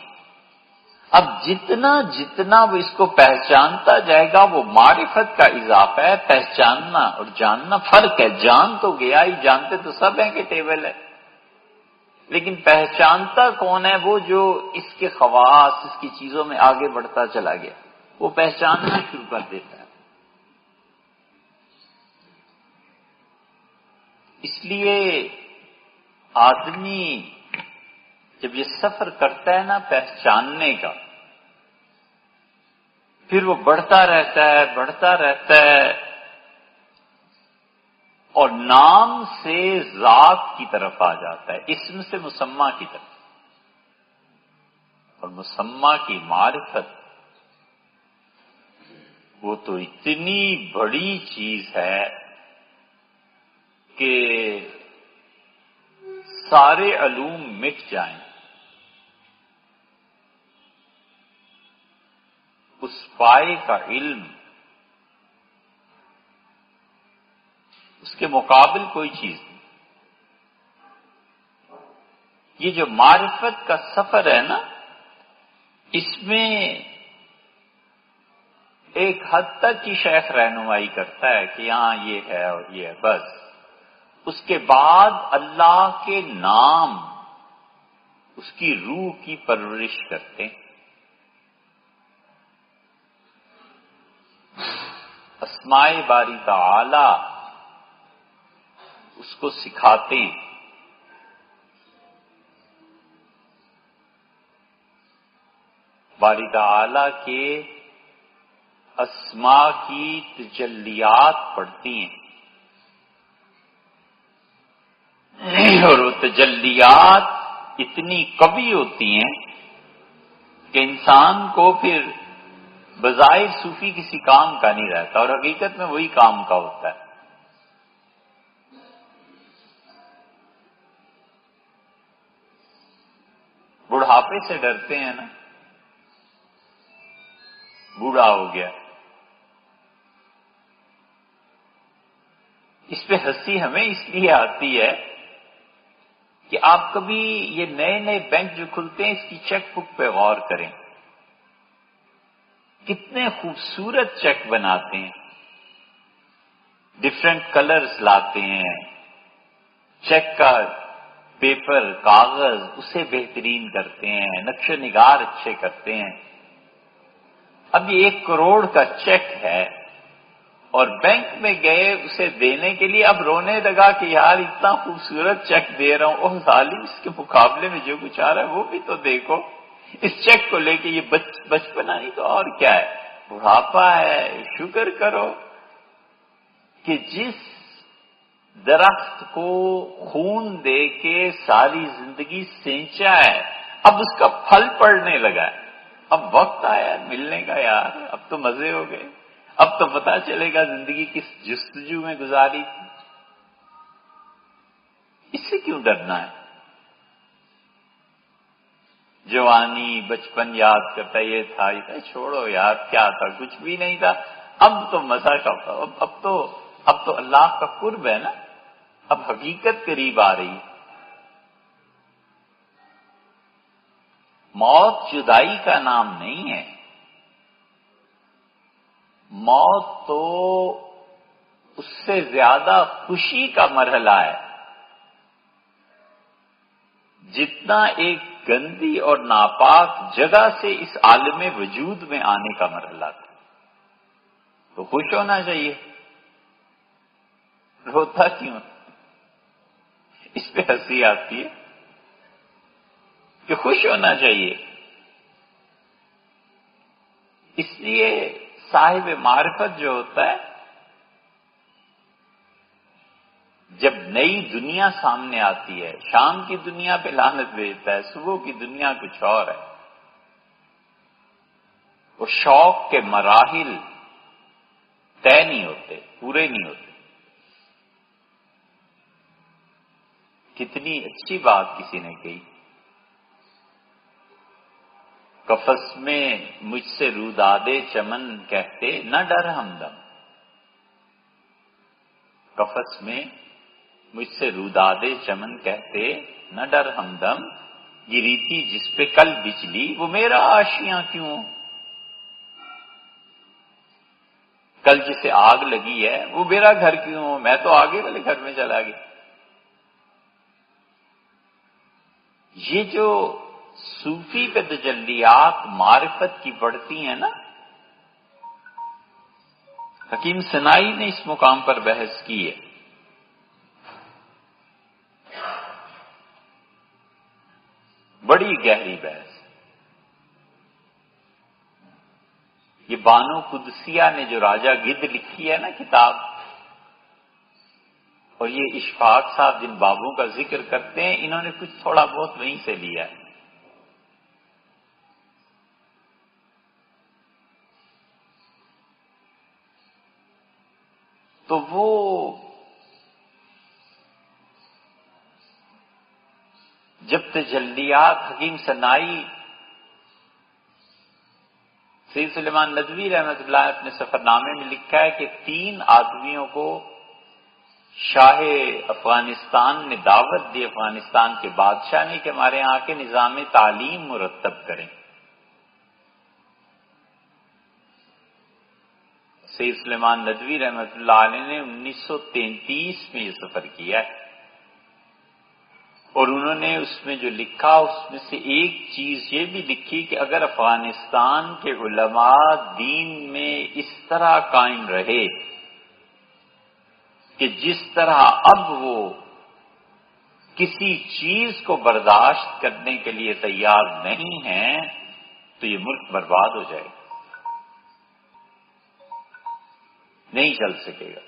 اب جتنا جتنا وہ اس کو پہچانتا جائے گا وہ معرفت کا اضافہ ہے. پہچاننا اور جاننا فرق ہے. جان تو گیا ہی، جانتے تو سب ہیں کہ ٹیبل ہے، لیکن پہچانتا کون ہے؟ وہ جو اس کے خواص، اس کی چیزوں میں آگے بڑھتا چلا گیا، وہ پہچاننا شروع کر دیتا ہے. اس لیے آدمی جب یہ سفر کرتا ہے نا پہچاننے کا، پھر وہ بڑھتا رہتا ہے بڑھتا رہتا ہے، اور نام سے ذات کی طرف آ جاتا ہے، اسم سے مسمى کی طرف. اور مسمى کی معرفت وہ تو اتنی بڑی چیز ہے کہ سارے علوم مٹ جائیں، اس پائے کا علم اس کے مقابل کوئی چیز نہیں. یہ جو معرفت کا سفر ہے نا، اس میں ایک حد تک کی شیخ رہنمائی کرتا ہے کہ یہاں یہ ہے اور یہ ہے، بس. اس کے بعد اللہ کے نام اس کی روح کی پرورش کرتے ہیں. اسماء باری تعالی اس کو سکھاتے ہیں. باری تعالی کے اسماء کی تجلیات پڑھتی ہیں، اور وہ تجلیات اتنی قوی ہوتی ہیں کہ انسان کو پھر بظاہر صوفی کسی کام کا نہیں رہتا، اور حقیقت میں وہی کام کا ہوتا ہے. بڑھاپے سے ڈرتے ہیں نا، بوڑھا ہو گیا. اس پہ ہنسی ہمیں اس لیے آتی ہے کہ آپ کبھی یہ نئے نئے بینک جو کھلتے ہیں اس کی چیک بک پہ غور کریں. کتنے خوبصورت چیک بناتے ہیں، ڈفرینٹ کلرز لاتے ہیں، چیک کا پیپر کاغذ اسے بہترین کرتے ہیں، نقش و نگار اچھے کرتے ہیں. اب یہ 1 کروڑ کا چیک ہے اور بینک میں گئے اسے دینے کے لیے، اب رونے لگا کہ یار اتنا خوبصورت چیک دے رہا ہوں، اوہ ظالم، اس کے مقابلے میں جو کچھ آ رہا ہے وہ بھی تو دیکھو۔ اس چیک کو لے کے یہ بچپنا نہیں تو اور کیا ہے، بڑھاپا ہے۔ شکر کرو کہ جس درخت کو خون دے کے ساری زندگی سینچا ہے، اب اس کا پھل پڑنے لگا ہے، اب وقت آیا ملنے کا یار، اب تو مزے ہو گئے، اب تو پتا چلے گا زندگی کس جستجو میں گزاری تھی۔ اس سے کیوں ڈرنا ہے؟ جوانی بچپن یاد کرتا، یہ تھا چھوڑو یار، کیا تھا، کچھ بھی نہیں تھا، اب تو مزہ کا، اب تو اللہ کا قرب ہے نا، اب حقیقت قریب آ رہی۔ موت جدائی کا نام نہیں ہے، موت تو اس سے زیادہ خوشی کا مرحلہ ہے جتنا ایک گندی اور ناپاک جگہ سے اس عالم وجود میں آنے کا مرحلہ تھا۔ تو خوش ہونا چاہیے، روتا کیوں؟ اس پہ ہنسی آتی ہے کہ خوش ہونا چاہیے۔ اس لیے صاحب معرفت جو ہوتا ہے، جب نئی دنیا سامنے آتی ہے، شام کی دنیا پہ لعنت بھیجتا ہے، صبح کی دنیا کچھ اور ہے، وہ شوق کے مراحل طے نہیں ہوتے، پورے نہیں ہوتے۔ کتنی اچھی بات کسی نے کہی، قفس میں مجھ سے رودادے چمن کہتے نہ ڈر ہمدم، قفس میں مجھ سے رودادے چمن کہتے نہ ڈر ہمدم، گری تھی جس پہ کل بجلی وہ میرا آشیاں کیوں، کل جسے آگ لگی ہے وہ میرا گھر کیوں، میں تو آگے والے گھر میں چلا گیا۔ یہ جو صوفی پہ تجلیات معرفت کی بڑھتی ہیں نا، حکیم سنائی نے اس مقام پر بحث کی ہے۔ بڑی گہری بحث۔ یہ بانو قدسیہ نے جو راجہ گدھ لکھی ہے نا کتاب، اور یہ اشفاق صاحب جن بابوں کا ذکر کرتے ہیں، انہوں نے کچھ تھوڑا بہت وہیں سے لیا ہے۔ تو وہ جب تجلیات حکیم سنائی، سید سلیمان ندوی رحمۃ اللہ اپنے سفر نامے میں لکھا ہے کہ 3 آدمیوں کو شاہ افغانستان نے دعوت دی، افغانستان کے بادشاہ نے، کہ ہمارے یہاں کے نظام تعلیم مرتب کریں۔ سید سلیمان ندوی رحمۃ اللہ علیہ نے 1933 میں یہ سفر کیا ہے، اور انہوں نے اس میں جو لکھا اس میں سے ایک چیز یہ بھی لکھی کہ اگر افغانستان کے علماء دین میں اس طرح قائم رہے کہ جس طرح اب وہ کسی چیز کو برداشت کرنے کے لیے تیار نہیں ہیں، تو یہ ملک برباد ہو جائے گا، نہیں چل سکے گا۔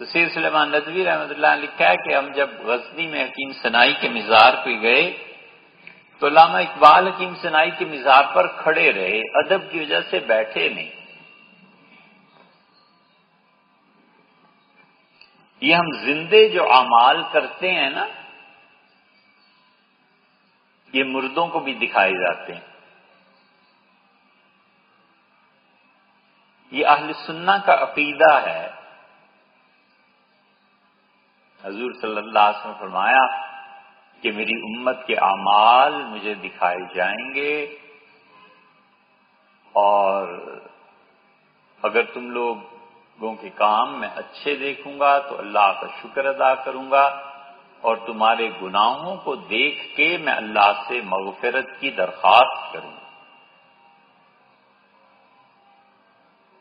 تو سید سلیمان ندوی رحمۃ اللہ نے لکھا ہے کہ ہم جب غزنی میں حکیم سنائی کے مزار پہ گئے تو علامہ اقبال حکیم سنائی کے مزار پر کھڑے رہے، ادب کی وجہ سے بیٹھے نہیں۔ یہ ہم زندے جو اعمال کرتے ہیں نا، یہ مردوں کو بھی دکھائے جاتے ہیں۔ یہ اہل سنہ کا عقیدہ ہے۔ حضور صلی اللہ علیہ وسلم نے فرمایا کہ میری امت کے اعمال مجھے دکھائے جائیں گے، اور اگر تم لوگوں کے کام میں اچھے دیکھوں گا تو اللہ کا شکر ادا کروں گا، اور تمہارے گناہوں کو دیکھ کے میں اللہ سے مغفرت کی درخواست کروں.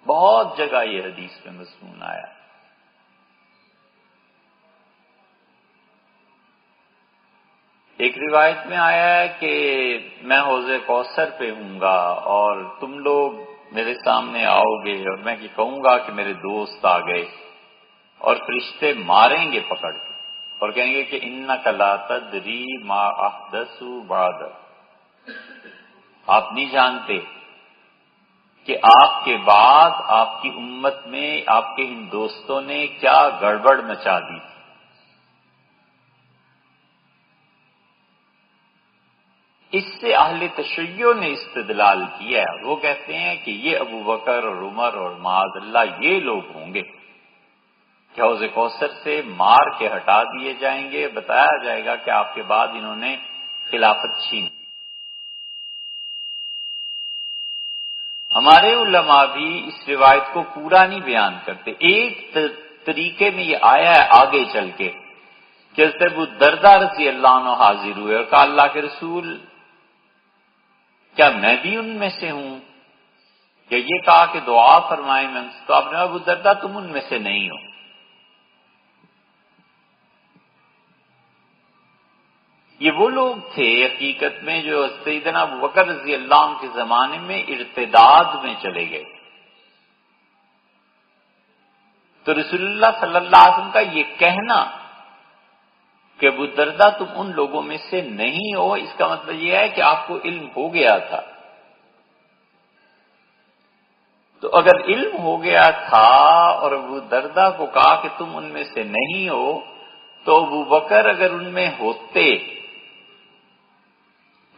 بہت جگہ یہ حدیث میں مضمون آیا. ایک روایت میں آیا ہے کہ میں حوض کوثر پہ ہوں گا اور تم لوگ میرے سامنے آؤ گے اور میں یہ کہوں گا کہ میرے دوست آ گئے، اور فرشتے ماریں گے پکڑ کے اور کہیں گے کہ انک لا تدری ما احدثوا بعدک، آپ نہیں جانتے کہ آپ کے بعد آپ کی امت میں آپ کے ان دوستوں نے کیا گڑبڑ مچا دی. اس سے اہل تشیع نے استدلال کیا ہے. وہ کہتے ہیں کہ یہ ابو بکر اور عمر اور معاذ اللہ یہ لوگ ہوں گے کہ حوض کوثر سے مار کے ہٹا دیے جائیں گے، بتایا جائے گا کہ آپ کے بعد انہوں نے خلافت چھین. ہمارے علماء بھی اس روایت کو پورا نہیں بیان کرتے. ایک طریقے میں یہ آیا ہے آگے چل کے کہ حضرت ابو الدرداء رضی اللہ عنہ حاضر ہوئے اور کہا اللہ کے رسول کیا میں بھی ان میں سے ہوں؟ کہ یہ کہا کہ دعا فرمائیں میں، تو آپ نے ابو الدرداء تم ان میں سے نہیں ہو. یہ وہ لوگ تھے حقیقت میں جو سیدنا ابو بکر رضی اللہ عنہ کے زمانے میں ارتداد میں چلے گئے. تو رسول اللہ صلی اللہ علیہ وسلم کا یہ کہنا کہ ابو الدرداء تم ان لوگوں میں سے نہیں ہو، اس کا مطلب یہ ہے کہ آپ کو علم ہو گیا تھا. تو اگر علم ہو گیا تھا اور ابو الدرداء کو کہا کہ تم ان میں سے نہیں ہو، تو ابو بکر اگر ان میں ہوتے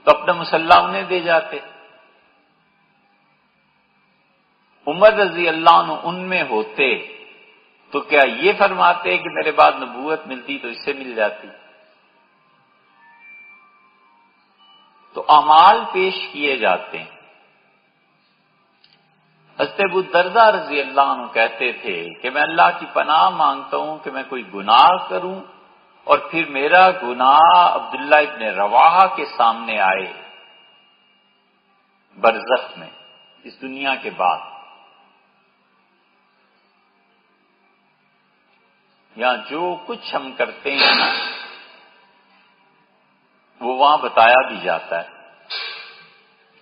تو اپنا مسلح انہیں دے جاتے. عمر رضی اللہ عنہ ان میں ہوتے تو کیا یہ فرماتے کہ میرے بعد نبوت ملتی تو اس سے مل جاتی. تو اعمال پیش کیے جاتے ہیں. حضرت ابو الدرداء رضی اللہ عنہ کہتے تھے کہ میں اللہ کی پناہ مانگتا ہوں کہ میں کوئی گناہ کروں اور پھر میرا گناہ عبداللہ ابن رواحہ کے سامنے آئے برزخ میں، اس دنیا کے بعد. یہاں جو کچھ ہم کرتے ہیں نا وہ وہاں بتایا بھی جاتا ہے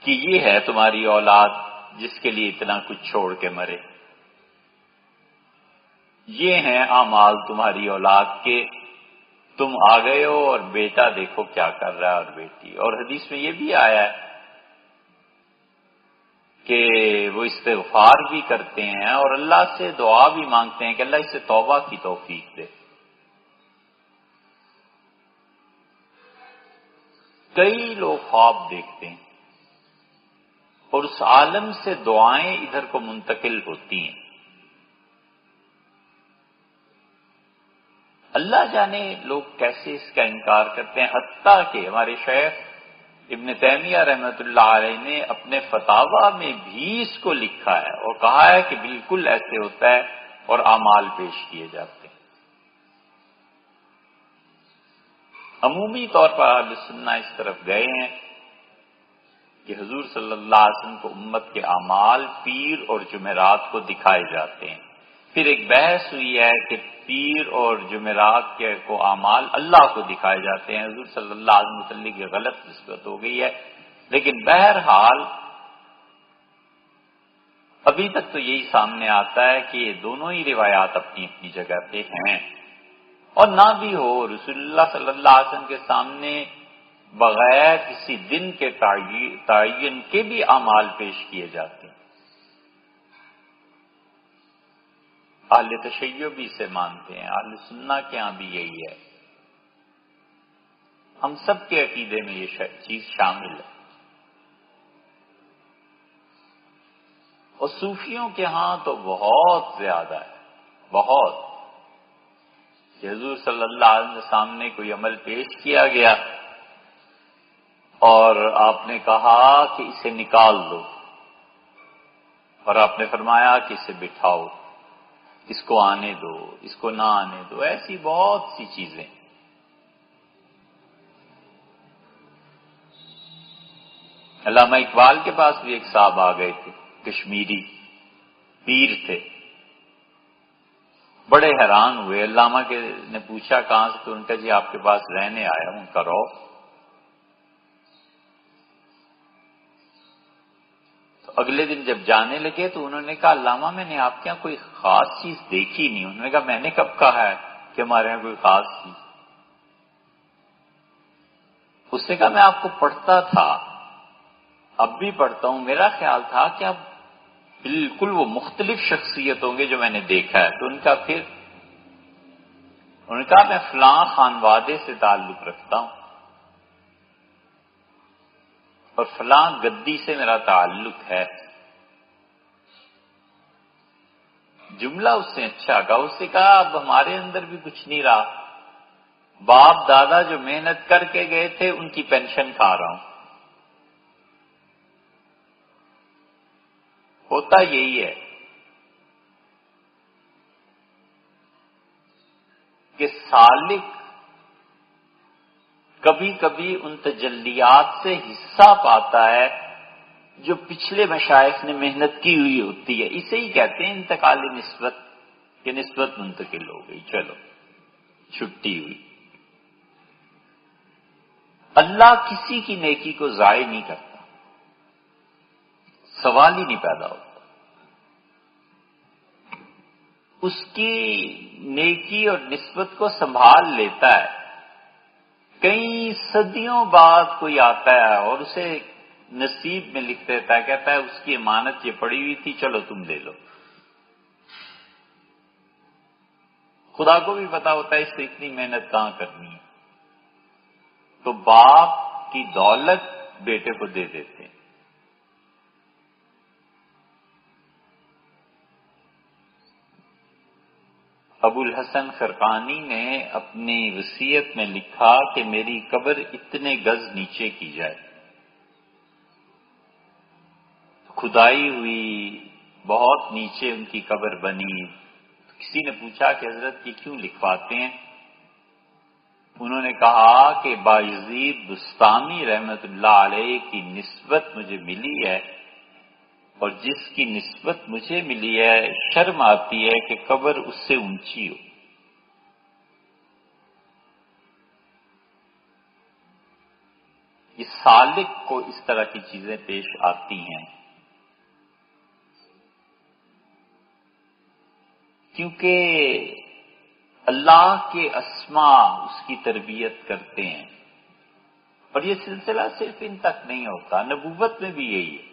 کہ یہ ہے تمہاری اولاد جس کے لیے اتنا کچھ چھوڑ کے مرے، یہ ہیں اعمال تمہاری اولاد کے، تم آ گئے ہو اور بیٹا دیکھو کیا کر رہا ہے اور بیٹی. اور حدیث میں یہ بھی آیا ہے کہ وہ استغفار بھی کرتے ہیں اور اللہ سے دعا بھی مانگتے ہیں کہ اللہ اس سے توبہ کی توفیق دے. کئی لوگ خواب دیکھتے ہیں اور اس عالم سے دعائیں ادھر کو منتقل ہوتی ہیں. اللہ جانے لوگ کیسے اس کا انکار کرتے ہیں. حتیٰ کہ ہمارے شیخ ابن تیمیہ رحمۃ اللہ علیہ نے اپنے فتاوی میں بھی اس کو لکھا ہے اور کہا ہے کہ بالکل ایسے ہوتا ہے اور اعمال پیش کیے جاتے ہیں. عمومی طور پر اہل سنہ اس طرف گئے ہیں کہ حضور صلی اللہ علیہ وسلم کو امت کے اعمال پیر اور جمعرات کو دکھائے جاتے ہیں. پھر ایک بحث ہوئی ہے کہ پیر اور جمعرات کے کو اعمال اللہ کو دکھائے جاتے ہیں. حضور صلی اللہ علیہ وسلم متعلق یہ غلط نسبت ہو گئی ہے، لیکن بہرحال ابھی تک تو یہی سامنے آتا ہے کہ یہ دونوں ہی روایات اپنی اپنی جگہ پہ ہیں. اور نہ بھی ہو، رسول اللہ صلی اللہ علیہ وسلم کے سامنے بغیر کسی دن کے تعین کے بھی اعمال پیش کیے جاتے ہیں. اہل تشیع بھی اسے مانتے ہیں، اہل سنہ کے ہاں بھی یہی ہے. ہم سب کے عقیدے میں یہ چیز شامل ہے. اور صوفیوں کے ہاں تو بہت زیادہ ہے، بہت. کہ حضور صلی اللہ علیہ وسلم کے سامنے کوئی عمل پیش کیا گیا اور آپ نے کہا کہ اسے نکال دو، اور آپ نے فرمایا کہ اسے بٹھاؤ، اس کو آنے دو، اس کو نہ آنے دو. ایسی بہت سی چیزیں. علامہ اقبال کے پاس بھی ایک صاحب آ گئے تھے، کشمیری پیر تھے، بڑے حیران ہوئے۔ علامہ کے نے پوچھا کہاں سے، تو ان کا جی آپ کے پاس رہنے آیا ہوں، کرو۔ تو اگلے دن جب جانے لگے تو انہوں نے کہا علامہ میں نے آپ کے یہاں کوئی خاص چیز دیکھی نہیں۔ انہوں نے کہا میں نے کب کہا ہے کہ ہمارے یہاں کوئی خاص چیز؟ اس نے کہا میں آپ کو پڑھتا تھا، اب بھی پڑھتا ہوں، میرا خیال تھا کہ اب بالکل وہ مختلف شخصیت ہوں گے جو میں نے دیکھا ہے۔ تو ان کا پھر انہوں نے کہا میں فلاں خانوادے سے تعلق رکھتا ہوں اور فلاں گدی سے میرا تعلق ہے۔ جملہ اس نے اچھا کہا، اس نے کہا اب ہمارے اندر بھی کچھ نہیں رہا، باپ دادا جو محنت کر کے گئے تھے ان کی پینشن کھا رہا ہوں۔ ہوتا یہی ہے کہ سالک کبھی کبھی ان تجلیات سے حصہ پاتا ہے جو پچھلے مشائخ نے محنت کی ہوئی ہوتی ہے۔ اسے ہی کہتے ہیں انتقال نسبت، کہ نسبت منتقل ہو گئی، چلو چھٹی ہوئی۔ اللہ کسی کی نیکی کو ضائع نہیں کرتا، سوال ہی نہیں پیدا ہوتا۔ اس کی نیکی اور نسبت کو سنبھال لیتا ہے۔ کئی صدیوں بعد کوئی آتا ہے اور اسے نصیب میں لکھ دیتا ہے، کہتا ہے اس کی امانت یہ پڑی ہوئی تھی، چلو تم لے لو۔ خدا کو بھی پتا ہوتا ہے اس سے اتنی محنت کہاں کرنی ہے، تو باپ کی دولت بیٹے کو دے دیتے ہیں۔ ابو الحسن خرقانی نے اپنی وصیت میں لکھا کہ میری قبر اتنے گز نیچے کی جائے۔ کھدائی ہوئی، بہت نیچے ان کی قبر بنی۔ کسی نے پوچھا کہ حضرت یہ کیوں لکھواتے ہیں؟ انہوں نے کہا کہ بایزید بستامی رحمت اللہ علیہ کی نسبت مجھے ملی ہے، اور جس کی نسبت مجھے ملی ہے شرم آتی ہے کہ قبر اس سے اونچی ہو۔ یہ سالک کو اس طرح کی چیزیں پیش آتی ہیں، کیونکہ اللہ کے اسماء اس کی تربیت کرتے ہیں، اور یہ سلسلہ صرف ان تک نہیں ہوتا، نبوت میں بھی یہی ہے۔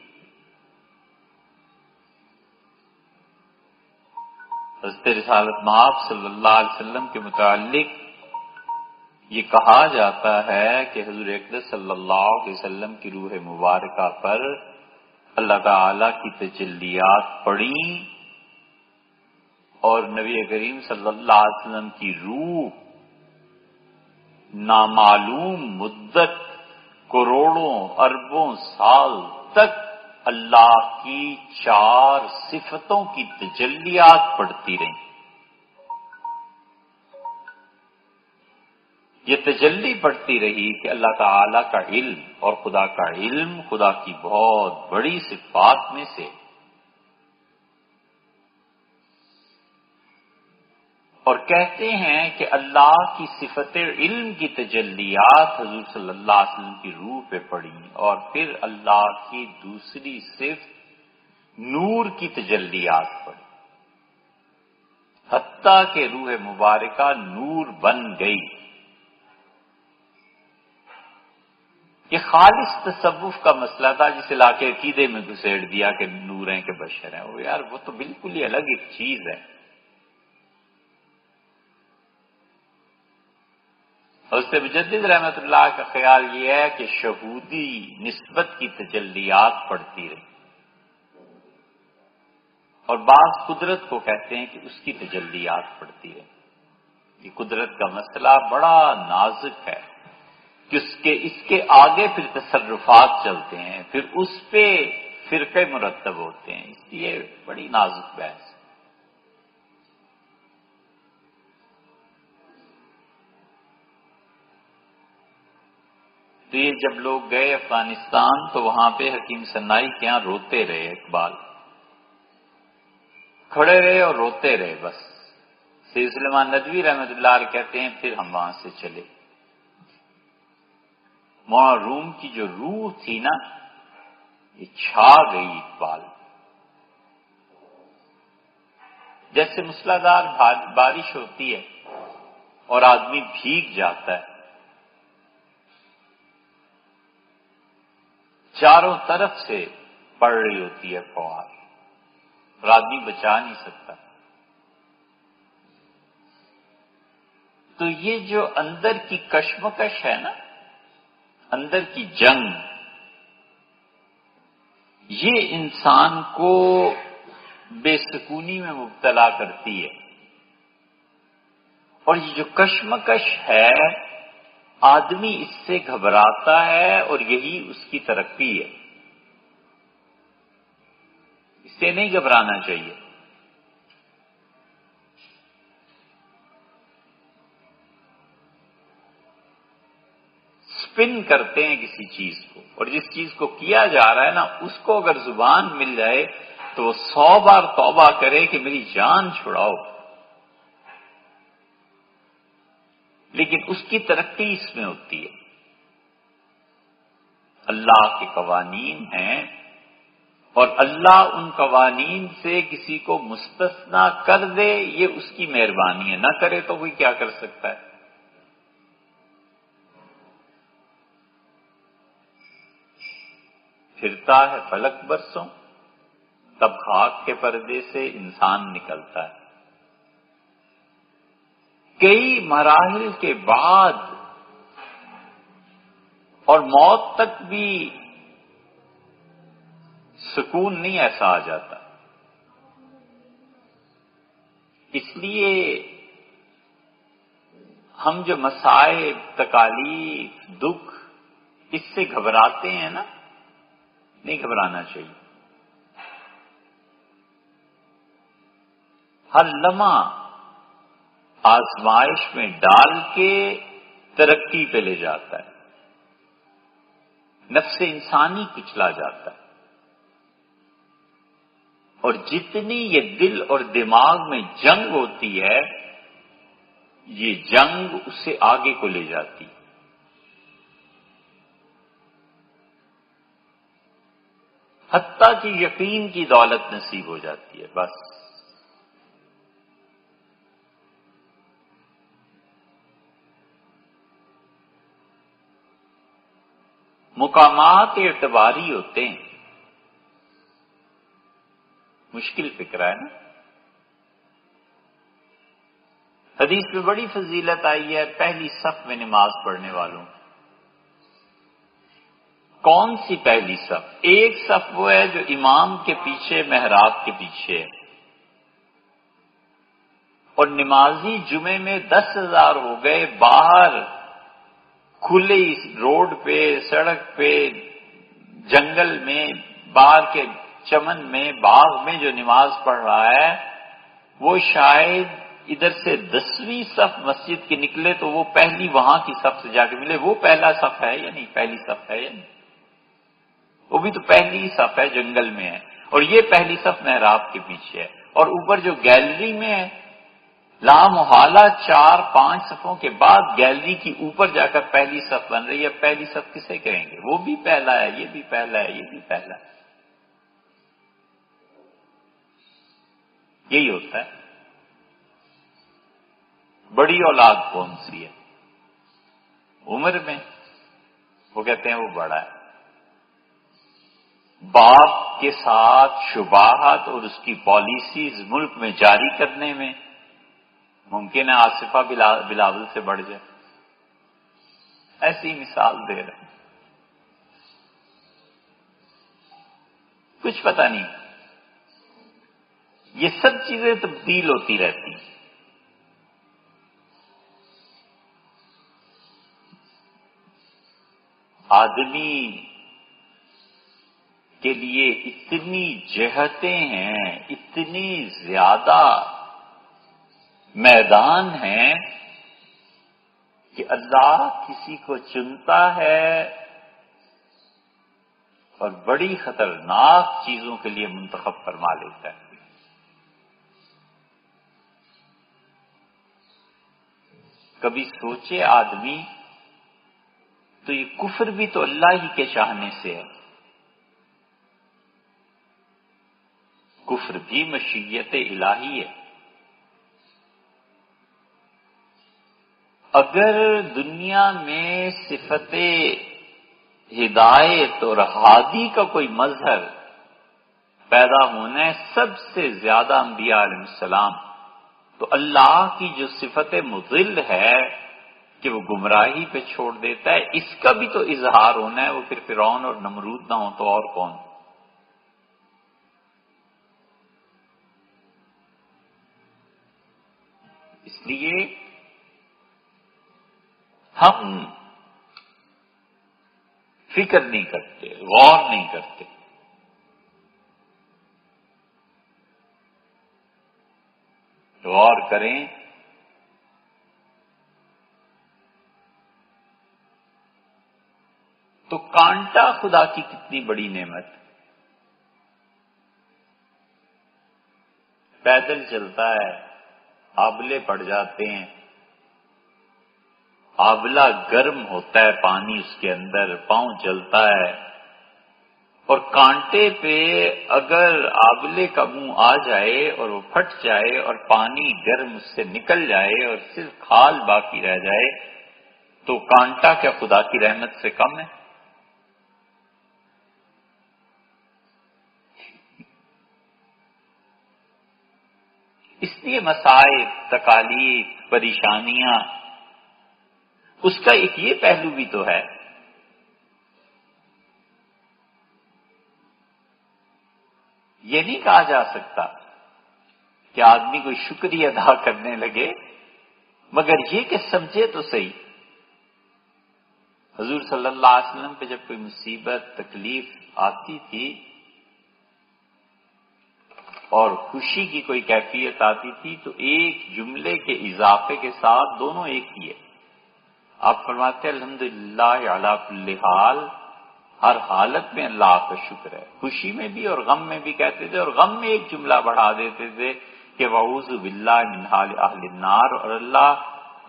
حضرت رسالت مآب صلی اللہ علیہ وسلم کے متعلق یہ کہا جاتا ہے کہ حضور اقدس صلی اللہ علیہ وسلم کی روح مبارکہ پر اللہ تعالی کی تجلیات پڑیں، اور نبی کریم صلی اللہ علیہ وسلم کی روح نامعلوم مدت، کروڑوں اربوں سال تک اللہ کی 4 صفتوں کی تجلیات پڑتی رہیں۔ یہ تجلی پڑتی رہی کہ اللہ تعالی کا علم، اور خدا کا علم خدا کی بہت بڑی صفات میں سے، اور کہتے ہیں کہ اللہ کی صفت علم کی تجلیات حضور صلی اللہ علیہ وسلم کی روح پہ پڑی، اور پھر اللہ کی دوسری صفت نور کی تجلیات پڑی، حتیٰ کہ روح مبارکہ نور بن گئی۔ یہ خالص تصوف کا مسئلہ تھا جسے لا کے عقیدے میں گھسیڑ دیا کہ نور ہیں کہ بشر ہیں۔ وہ یار وہ تو بالکل ہی الگ ایک چیز ہے۔ حضرت مجدد رحمت اللہ کا خیال یہ ہے کہ شہودی نسبت کی تجلیات پڑتی رہی، اور بعض قدرت کو کہتے ہیں کہ اس کی تجلیات پڑتی رہی۔ یہ قدرت کا مسئلہ بڑا نازک ہے کہ اس کے آگے پھر تصرفات چلتے ہیں، پھر اس پہ فرقے مرتب ہوتے ہیں، اس لیے بڑی نازک بحث ہے۔ تو یہ جب لوگ گئے افغانستان تو وہاں پہ حکیم سنائی کے یہاں روتے رہے، اقبال کھڑے رہے اور روتے رہے بس۔ سید سلیمان ندوی رحمۃ اللہ علیہ کہتے ہیں پھر ہم وہاں سے چلے۔ مولانا روم کی جو روح تھی نا یہ چھا گئی اقبال، جیسے موسلادھار بارش ہوتی ہے اور آدمی بھیگ جاتا ہے، چاروں طرف سے پڑ رہی ہوتی ہے فوار اور آدمی بچا نہیں سکتا۔ تو یہ جو اندر کی کشمکش ہے نا، اندر کی جنگ، یہ انسان کو بے سکونی میں مبتلا کرتی ہے، اور یہ جو کشمکش ہے آدمی اس سے گھبراتا ہے اور یہی اس کی ترقی ہے، اس سے نہیں گھبرانا چاہیے۔ اسپن کرتے ہیں کسی چیز کو، اور جس چیز کو کیا جا رہا ہے نا اس کو اگر زبان مل جائے تو وہ 100 بار توبہ کرے کہ میری جان چھڑاؤ، لیکن اس کی ترقی اس میں ہوتی ہے۔ اللہ کے قوانین ہیں اور اللہ ان قوانین سے کسی کو مستثنا کر دے یہ اس کی مہربانی ہے، نہ کرے تو کوئی کیا کر سکتا ہے۔ پھرتا ہے فلک برسوں تب خاک کے پردے سے انسان نکلتا ہے۔ کئی مراحل کے بعد اور موت تک بھی سکون نہیں ایسا آ جاتا، اس لیے ہم جو مصائب، تکالیف، دکھ اس سے گھبراتے ہیں نا، نہیں گھبرانا چاہیے۔ ہر لمحہ آزمائش میں ڈال کے ترقی پہ لے جاتا ہے، نفس انسانی کچلا جاتا ہے، اور جتنی یہ دل اور دماغ میں جنگ ہوتی ہے یہ جنگ اسے آگے کو لے جاتی ہے۔ حتیٰ کہ یقین کی دولت نصیب ہو جاتی ہے بس۔ مقامات اعتباری ہوتے ہیں، مشکل فکر ہے نا۔ حدیث میں بڑی فضیلت آئی ہے پہلی صف میں نماز پڑھنے والوں۔ کون سی پہلی صف؟ ایک صف وہ ہے جو امام کے پیچھے، محراب کے پیچھے ہے، اور نمازی جمعے میں 10,000 ہو گئے باہر کھلے روڈ پہ، سڑک پہ، جنگل میں، باہر کے چمن میں، باغ میں جو نماز پڑھ رہا ہے وہ شاید ادھر سے 10ویں صف مسجد کے نکلے تو وہ پہلی وہاں کی صف سے جا کے ملے۔ وہ پہلا صف ہے یا نہیں؟ پہلی صف ہے یا نہیں؟ وہ بھی تو پہلی ہی صف ہے، جنگل میں ہے، اور یہ پہلی صف محراب کے پیچھے ہے، اور اوپر جو گیلری میں ہے لامحالہ 4-5 صفوں کے بعد گیلری کی اوپر جا کر پہلی صف بن رہی ہے۔ پہلی صف کسے کہیں گے؟ وہ بھی پہلا ہے، یہ بھی پہلا ہے، یہ بھی پہلا ہے۔ یہی ہوتا ہے۔ بڑی اولاد کون سی ہے؟ عمر میں وہ کہتے ہیں وہ بڑا ہے، باپ کے ساتھ شبہات اور اس کی پالیسیز ملک میں جاری کرنے میں ممکن ہے آصفہ بلاول سے بڑھ جائے۔ ایسی مثال دے رہے ہیں، کچھ پتہ نہیں۔ یہ سب چیزیں تبدیل ہوتی رہتی ہیں۔ آدمی کے لیے اتنی جہتیں ہیں، اتنی زیادہ میدان ہیں کہ اللہ کسی کو چنتا ہے اور بڑی خطرناک چیزوں کے لیے منتخب فرما لیتا ہے۔ کبھی سوچے آدمی تو یہ کفر بھی تو اللہ ہی کے چاہنے سے ہے، کفر بھی مشیت الہی ہے۔ اگر دنیا میں صفت ہدایت اور ہادی کا کوئی مظہر پیدا ہونا ہے سب سے زیادہ انبیاء علیہ السلام، تو اللہ کی جو صفت مضل ہے کہ وہ گمراہی پہ چھوڑ دیتا ہے، اس کا بھی تو اظہار ہونا ہے۔ وہ پھر فرعون اور نمرود نہ ہو تو اور کون؟ اس لیے ہم فکر نہیں کرتے، غور نہیں کرتے۔ غور کریں تو کانٹا خدا کی کتنی بڑی نعمت، پیدل چلتا ہے، آبلے پڑ جاتے ہیں، آبلہ گرم ہوتا ہے، پانی اس کے اندر، پاؤں جلتا ہے، اور کانٹے پہ اگر آبلے کا منہ آ جائے اور وہ پھٹ جائے اور پانی گرم اس سے نکل جائے اور صرف کھال باقی رہ جائے تو کانٹا کیا خدا کی رحمت سے کم ہے؟ اس لیے مصائب، تکالیف، پریشانیاں، اس کا ایک یہ پہلو بھی تو ہے۔ یہ نہیں کہا جا سکتا کہ آدمی کوئی شکریہ ادا کرنے لگے، مگر یہ کہ سمجھے تو صحیح۔ حضور صلی اللہ علیہ وسلم پہ جب کوئی مصیبت، تکلیف آتی تھی اور خوشی کی کوئی کیفیت آتی تھی تو ایک جملے کے اضافے کے ساتھ دونوں ایک ہی ہے۔ آپ فرماتے ہیں الحمدللہ علی کل حال، ہر حالت میں اللہ کا شکر ہے، خوشی میں بھی اور غم میں بھی کہتے تھے، اور غم میں ایک جملہ بڑھا دیتے تھے کہ وَأَعُوذُ بِاللَّهِ مِنْ حَالِ أَهْلِ النَّارِ، اور اللہ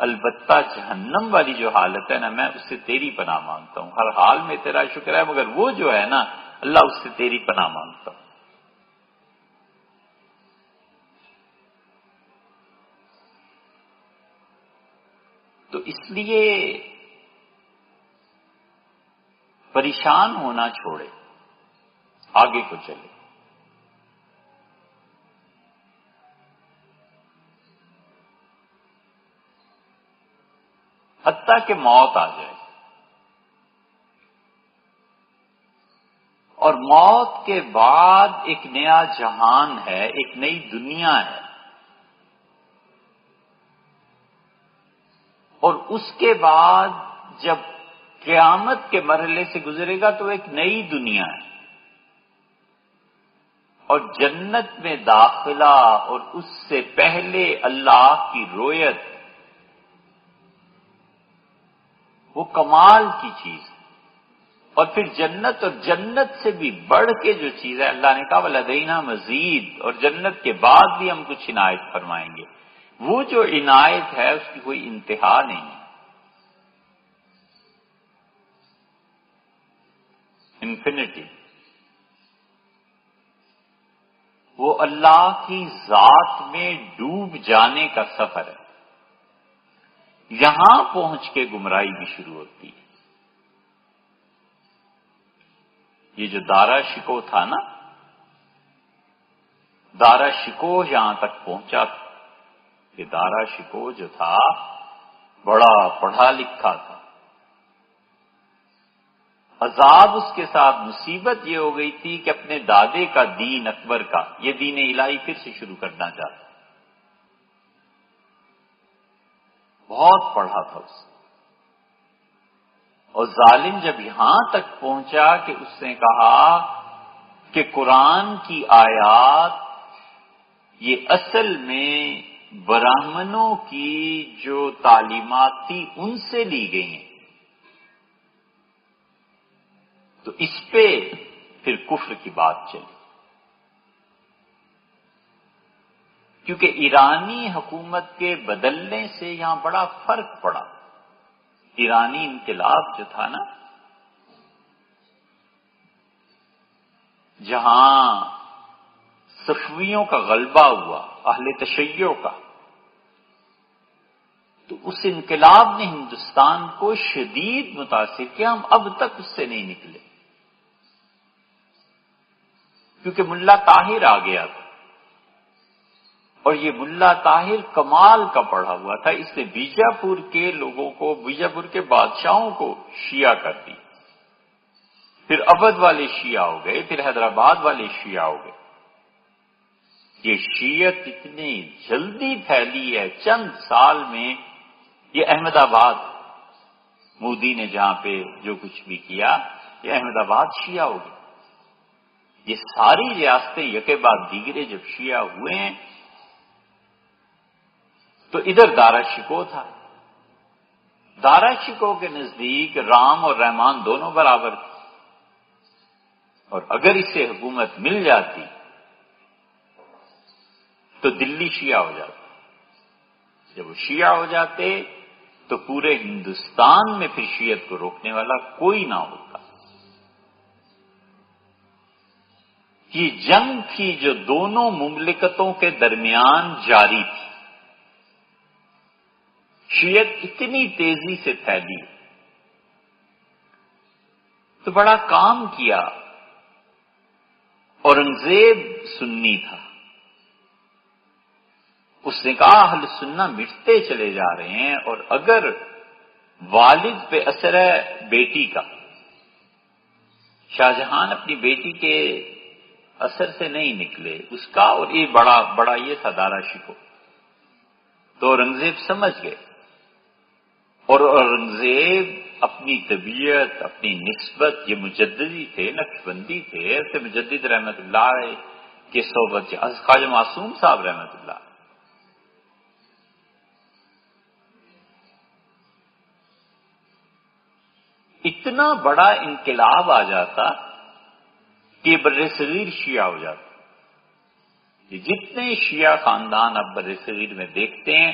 البتہ جہنم والی جو حالت ہے نا، میں اس سے تیری پناہ مانگتا ہوں۔ ہر حال میں تیرا شکر ہے، مگر وہ جو ہے نا اللہ، اس سے تیری پناہ مانگتا ہوں۔ تو اس لیے پریشان ہونا چھوڑے، آگے کو چلے۔ حتیٰ کہ موت آ جائے، اور موت کے بعد ایک نیا جہان ہے، ایک نئی دنیا ہے، اور اس کے بعد جب قیامت کے مرحلے سے گزرے گا تو ایک نئی دنیا ہے، اور جنت میں داخلہ اور اس سے پہلے اللہ کی رویت، وہ کمال کی چیز ہے۔ اور پھر جنت، اور جنت سے بھی بڑھ کے جو چیز ہے، اللہ نے کہا وَلَدَيْنَا مزید، اور جنت کے بعد بھی ہم کچھ عنایت فرمائیں گے۔ وہ جو عنایت ہے اس کی کوئی انتہا نہیں ہے، انفینٹی۔ وہ اللہ کی ذات میں ڈوب جانے کا سفر ہے۔ یہاں پہنچ کے گمراہی بھی شروع ہوتی ہے۔ یہ جو دارا شکو تھا نا، دارا شکو یہاں تک پہنچا تھا۔ یہ دارا شکو جو تھا بڑا پڑھا لکھا تھا، عذاب اس کے ساتھ مصیبت یہ ہو گئی تھی کہ اپنے دادے کا دین اکبر کا، یہ دین الہی پھر سے شروع کرنا چاہتا، بہت پڑھا تھا اس، اور ظالم جب یہاں تک پہنچا کہ اس نے کہا کہ قرآن کی آیات یہ اصل میں برہمنوں کی جو تعلیمات تھی ان سے لی گئی ہیں، تو اس پہ پھر کفر کی بات چلی، کیونکہ ایرانی حکومت کے بدلنے سے یہاں بڑا فرق پڑا۔ ایرانی انقلاب جو تھا نا، جہاں صفویوں کا غلبہ ہوا، اہل تشیع کا، تو اس انقلاب نے ہندوستان کو شدید متاثر کیا۔ ہم اب تک اس سے نہیں نکلے، کیونکہ ملا طاہر آ گیا تھا، اور یہ ملا طاہر کمال کا پڑھا ہوا تھا۔ اس نے بیجاپور کے لوگوں کو، بیجاپور کے بادشاہوں کو شیعہ کر دی، پھر اودھ والے شیعہ ہو گئے، پھر حیدرآباد والے شیعہ ہو گئے۔ یہ شیعت اتنی جلدی پھیلی ہے، چند سال میں۔ یہ احمد آباد، مودی نے جہاں پہ جو کچھ بھی کیا، یہ احمد آباد شیعہ ہو گئی۔ یہ ساری ریاستیں یکے بعد دیگرے جب شیعہ ہوئے ہیں، تو ادھر دارا شکوہ تھا۔ دارا شکوہ کے نزدیک رام اور رحمان دونوں برابر تھے، اور اگر اسے حکومت مل جاتی تو دلی شیعہ ہو جاتا۔ جب وہ شیعہ ہو جاتے تو پورے ہندوستان میں پھر شیعت کو روکنے والا کوئی نہ ہوتا۔ یہ جنگ تھی جو دونوں مملکتوں کے درمیان جاری تھی۔ شیعت اتنی تیزی سے پھیلی تو بڑا کام کیا۔ اورنگزیب سنی تھا، اس نے کہا اہل سنہ مٹتے چلے جا رہے ہیں، اور اگر والد پہ اثر ہے بیٹی کا، شاہ جہان اپنی بیٹی کے اثر سے نہیں نکلے، اس کا، اور یہ بڑا یہ تھا دارا شکوہ، تو اورنگزیب سمجھ گئے۔ اور اورنگزیب اپنی طبیعت، اپنی نسبت، یہ مجددی تھے، نقشبندی تھے، ایسے مجدد رحمت اللہ علیہ کے صحبت خواجہ معصوم صاحب رحمت اللہ، اتنا بڑا انقلاب آ جاتا کہ برصغیر شیعہ ہو جاتا۔ یہ جتنے شیعہ خاندان اب برصغیر میں دیکھتے ہیں،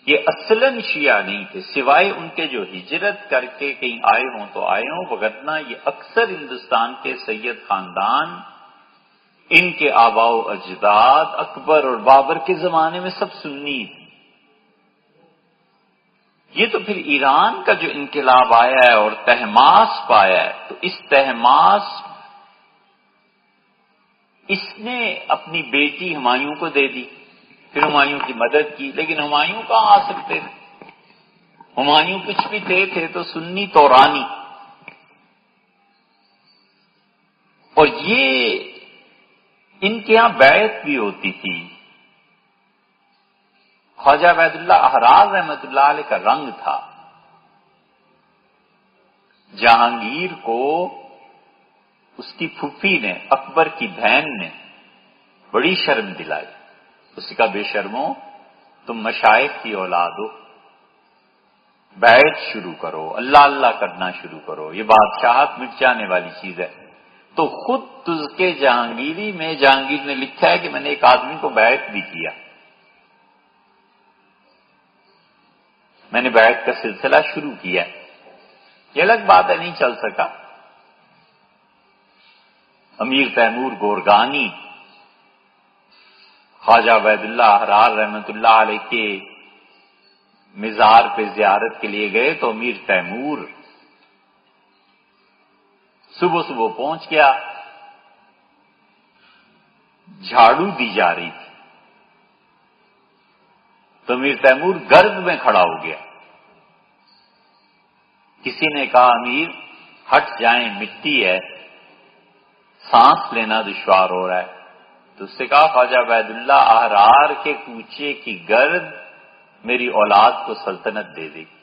یہ اصلاً شیعہ نہیں تھے، سوائے ان کے جو ہجرت کر کے کہیں آئے ہوں تو آئے ہوں، وگرنہ یہ اکثر ہندوستان کے سید خاندان، ان کے آباء و اجداد اکبر اور بابر کے زمانے میں سب سنی تھے۔ یہ تو پھر ایران کا جو انقلاب آیا ہے اور تہماس پایا ہے، تو اس تہماس اس نے اپنی بیٹی ہمایوں کو دے دی، پھر ہمایوں کی مدد کی، لیکن ہمایوں کہاں آ سکتے تھے؟ ہمایوں کچھ بھی تھے تو سنی تورانی، اور یہ ان کے ہاں بیعت بھی ہوتی تھی۔ خواجہ عبید اللہ احرار رحمت اللہ علیہ کا رنگ تھا، جہانگیر کو اس کی پھوپھی نے، اکبر کی بہن نے بڑی شرم دلائی۔ اس کا بے شرمو، تم مشائخ کی اولاد ہو، بیعت شروع کرو، اللہ اللہ کرنا شروع کرو، یہ بادشاہت مٹ جانے والی چیز ہے۔ تو خود تزکے جہانگیری میں جہانگیر نے لکھا ہے کہ میں نے ایک آدمی کو بیعت بھی کیا، میں نے بیعت کا سلسلہ شروع کیا، یہ الگ بات ہے نہیں چل سکا۔ امیر تیمور گورگانی خواجہ عبید اللہ احرار رحمت اللہ علیہ کے مزار پہ زیارت کے لیے گئے تو امیر تیمور صبح صبح پہنچ گیا، جھاڑو دی جا رہی تھی، تو امیر تیمور گرد میں کھڑا ہو گیا۔ کسی نے کہا امیر ہٹ جائیں، مٹی ہے، سانس لینا دشوار ہو رہا ہے، تو اس سے کہا خواجہ عبید اللہ احرار کے کوچے کی گرد میری اولاد کو سلطنت دے دے گی۔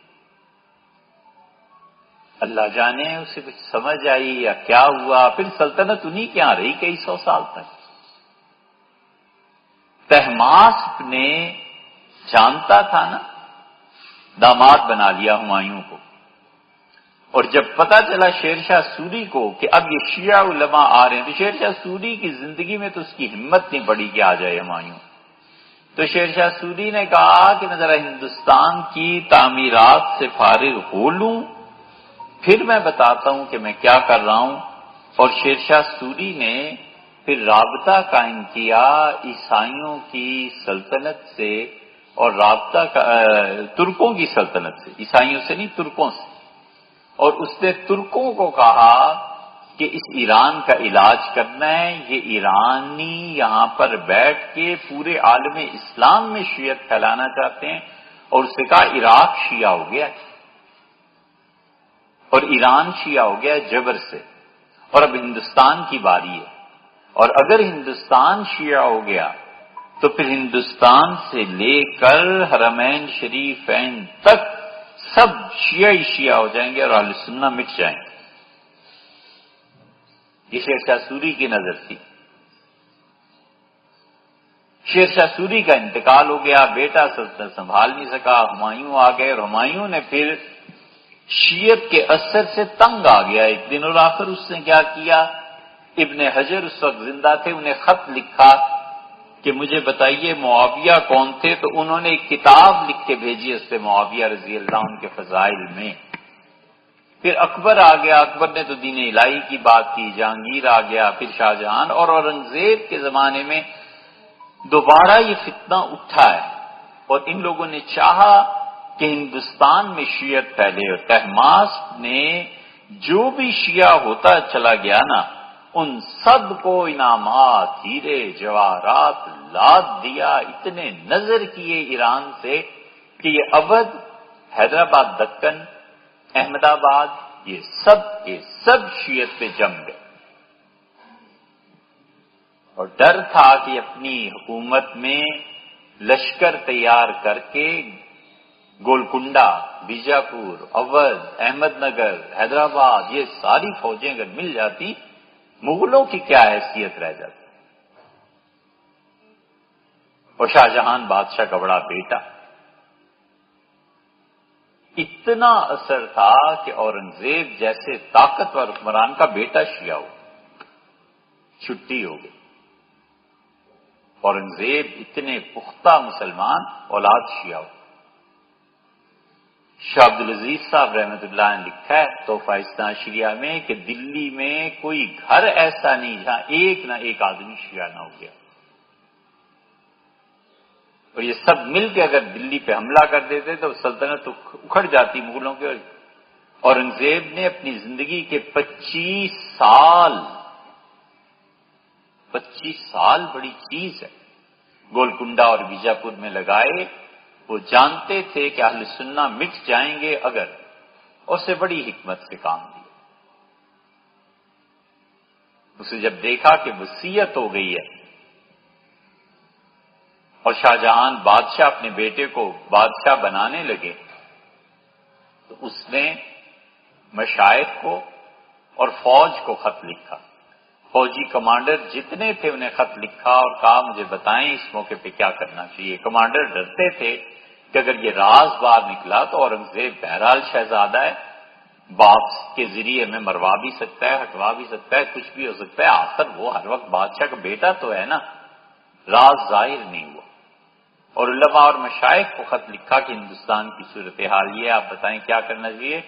اللہ جانے اسے کچھ سمجھ آئی یا کیا ہوا، پھر سلطنت انہی کے یہاں رہی کئی سو سال تک۔ طہماسپ نے جانتا تھا نا، داماد بنا لیا ہمایوں کو، اور جب پتا چلا شیر شاہ سوری کو کہ اب یہ شیعہ علماء آ رہے ہیں، تو شیر شاہ سوری کی زندگی میں تو اس کی ہمت نہیں پڑی کہ آ جائے ہمایوں. تو شیر شاہ سوری نے کہا کہ میں ذرا ہندوستان کی تعمیرات سے فارغ ہو لوں، پھر میں بتاتا ہوں کہ میں کیا کر رہا ہوں. اور شیر شاہ سوری نے پھر رابطہ قائم کیا عیسائیوں کی سلطنت سے، اور رابطہ ترکوں کی سلطنت سے، عیسائیوں سے نہیں ترکوں سے. اور اس نے ترکوں کو کہا کہ اس ایران کا علاج کرنا ہے، یہ ایرانی یہاں پر بیٹھ کے پورے عالم اسلام میں شیعت پھیلانا چاہتے ہیں. اور اس نے کہا عراق شیعہ ہو گیا اور ایران شیعہ ہو گیا جبر سے، اور اب ہندوستان کی باری ہے. اور اگر ہندوستان شیعہ ہو گیا تو پھر ہندوستان سے لے کر حرمین شریفین تک سب شیعہ ہی شیعہ ہو جائیں گے اور اہل سنہ مٹ جائیں گے. یہ شیر شاہ سوری کی نظر تھی. شیر شاہ سوری کا انتقال ہو گیا، بیٹا سلطنت سنبھال نہیں سکا، ہمایوں آ گئے، اور ہمایوں نے پھر شیعت کے اثر سے تنگ آ گیا ایک دن، اور آخر اس نے کیا کیا، ابن حجر اس وقت زندہ تھے، انہیں خط لکھا کہ مجھے بتائیے معاویہ کون تھے. تو انہوں نے ایک کتاب لکھ کے بھیجی اس سے معاویہ رضی اللہ عنہ کے فضائل میں. پھر اکبر آ گیا، اکبر نے تو دین الہی کی بات کی، جہانگیر آ گیا، پھر شاہجہان، اور اورنگزیب کے زمانے میں دوبارہ یہ فتنہ اٹھا ہے. اور ان لوگوں نے چاہا کہ ہندوستان میں شیعت پھیلے، اور طہماسپ نے جو بھی شیعہ ہوتا چلا گیا نا، ان سب کو انعامات، ہیرے جواہرات لاد دیا، اتنے نظر کیے ایران سے کہ یہ اودھ، حیدرآباد، دکن، احمد آباد، یہ سب کے سب شیعت پہ جم گئے. اور ڈر تھا کہ اپنی حکومت میں لشکر تیار کر کے گولکنڈہ، بیجاپور، اودھ، احمد نگر، حیدرآباد، یہ ساری فوجیں اگر مل جاتی، مغلوں کی کیا حیثیت رہ جاتی. اور شاہجہان بادشاہ کا بڑا بیٹا، اتنا اثر تھا کہ اورنگزیب جیسے طاقتور حکمران کا بیٹا شیعہ ہو، چھٹی ہو گئی. اورنگزیب اتنے پختہ مسلمان، اولاد شیعہ ہو. شاہ عبدالعزیز صاحب رحمۃ اللہ نے لکھا ہے تحفہ اثنا عشریہ میں کہ دلی میں کوئی گھر ایسا نہیں جہاں ایک نہ ایک آدمی شیعہ نہ ہو گیا. اور یہ سب مل کے اگر دلی پہ حملہ کر دیتے تو سلطنت اکھڑ جاتی مغلوں کے. اورنگزیب نے اپنی زندگی کے 25 سال بڑی چیز ہے، گولکنڈہ اور بیجاپور میں لگائے. وہ جانتے تھے کہ اہل سنہ مٹ جائیں گے اگر، اسے بڑی حکمت سے کام دیا. اسے جب دیکھا کہ وصیت ہو گئی ہے اور شاہجہان بادشاہ اپنے بیٹے کو بادشاہ بنانے لگے، تو اس نے مشائخ کو اور فوج کو خط لکھا. فوجی کمانڈر جتنے تھے انہیں خط لکھا اور کہا مجھے بتائیں اس موقع پہ کیا کرنا چاہیے. کمانڈر ڈرتے تھے کہ اگر یہ راز باہر نکلا تو اورنگزیب بہرحال شہزادہ ہے، باپ کے ذریعے میں مروا بھی سکتا ہے، ہٹوا بھی سکتا ہے، کچھ بھی ہو سکتا ہے. آخر وہ ہر وقت بادشاہ کا بیٹا تو ہے نا. راز ظاہر نہیں ہوا. اور علماء اور مشائخ کو خط لکھا کہ ہندوستان کی صورتحال یہ، آپ بتائیں کیا کرنا چاہیے.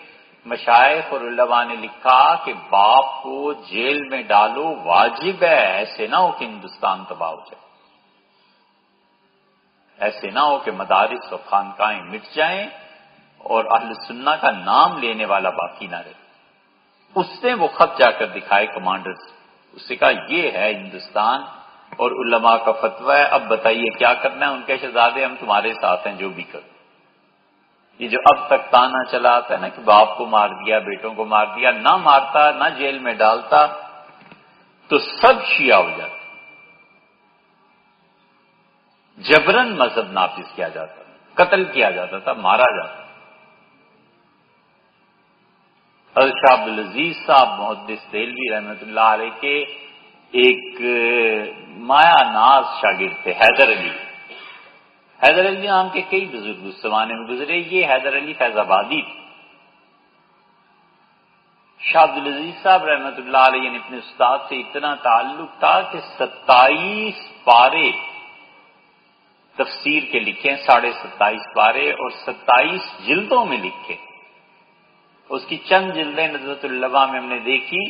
مشائخ اور علماء نے لکھا کہ باپ کو جیل میں ڈالو، واجب ہے. ایسے نہ ہو کہ ہندوستان تباہ ہو جائے، ایسے نہ ہو کہ مدارس و خانقاہیں مٹ جائیں اور اہل سنہ کا نام لینے والا باقی نہ رہے. اس نے وہ خط جا کر دکھائے کمانڈر سے. اس سے کہا یہ ہے ہندوستان اور علماء کا فتویٰ ہے، اب بتائیے کیا کرنا ہے. ان کے شہزادے ہم تمہارے ساتھ ہیں، جو بھی کرو. یہ جو اب تک تانا چلا آتا ہے نا کہ باپ کو مار دیا، بیٹوں کو مار دیا، نہ مارتا نہ جیل میں ڈالتا تو سب شیعہ ہو جاتے. جبرن مذہب نافذ کیا جاتا، قتل کیا جاتا تھا، مارا جاتا. حضرت شاہ عبدالعزیز صاحب محدث دہلوی رحمۃ اللہ علیہ کے ایک مایا ناز شاگرد تھے، حیدر علی. حیدر علی نام کے کئی بزرگ اس زمانے میں گزرے. یہ حیدر علی فیض آبادی تھے. شاہ عبدالعزیز صاحب رحمۃ اللہ علیہ نے اپنے استاد سے اتنا تعلق تھا کہ 27 پارے تفسیر کے لکھے، 27.5 پارے اور 27 جلدوں میں لکھے۔ اس کی چند جلدیں نظرۃ اللبا میں ہم نے دیکھی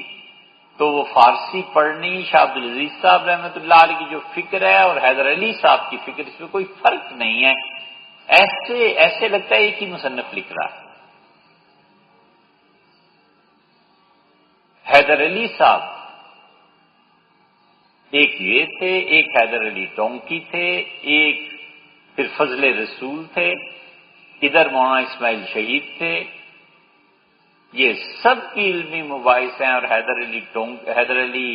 تو وہ فارسی پڑھنی، شاہ عبدالعزیز صاحب رحمۃ اللہ علیہ کی جو فکر ہے اور حیدر علی صاحب کی فکر، اس میں کوئی فرق نہیں ہے، ایسے لگتا ہے ایک ہی مصنف لکھ رہا ہے۔ حیدر علی صاحب ایک یہ تھے، ایک حیدر علی ڈونکی تھے، ایک پھر فضل رسول تھے، ادھر مولانا اسماعیل شہید تھے۔ یہ سب کی علمی مباحث ہیں، اور حیدر علی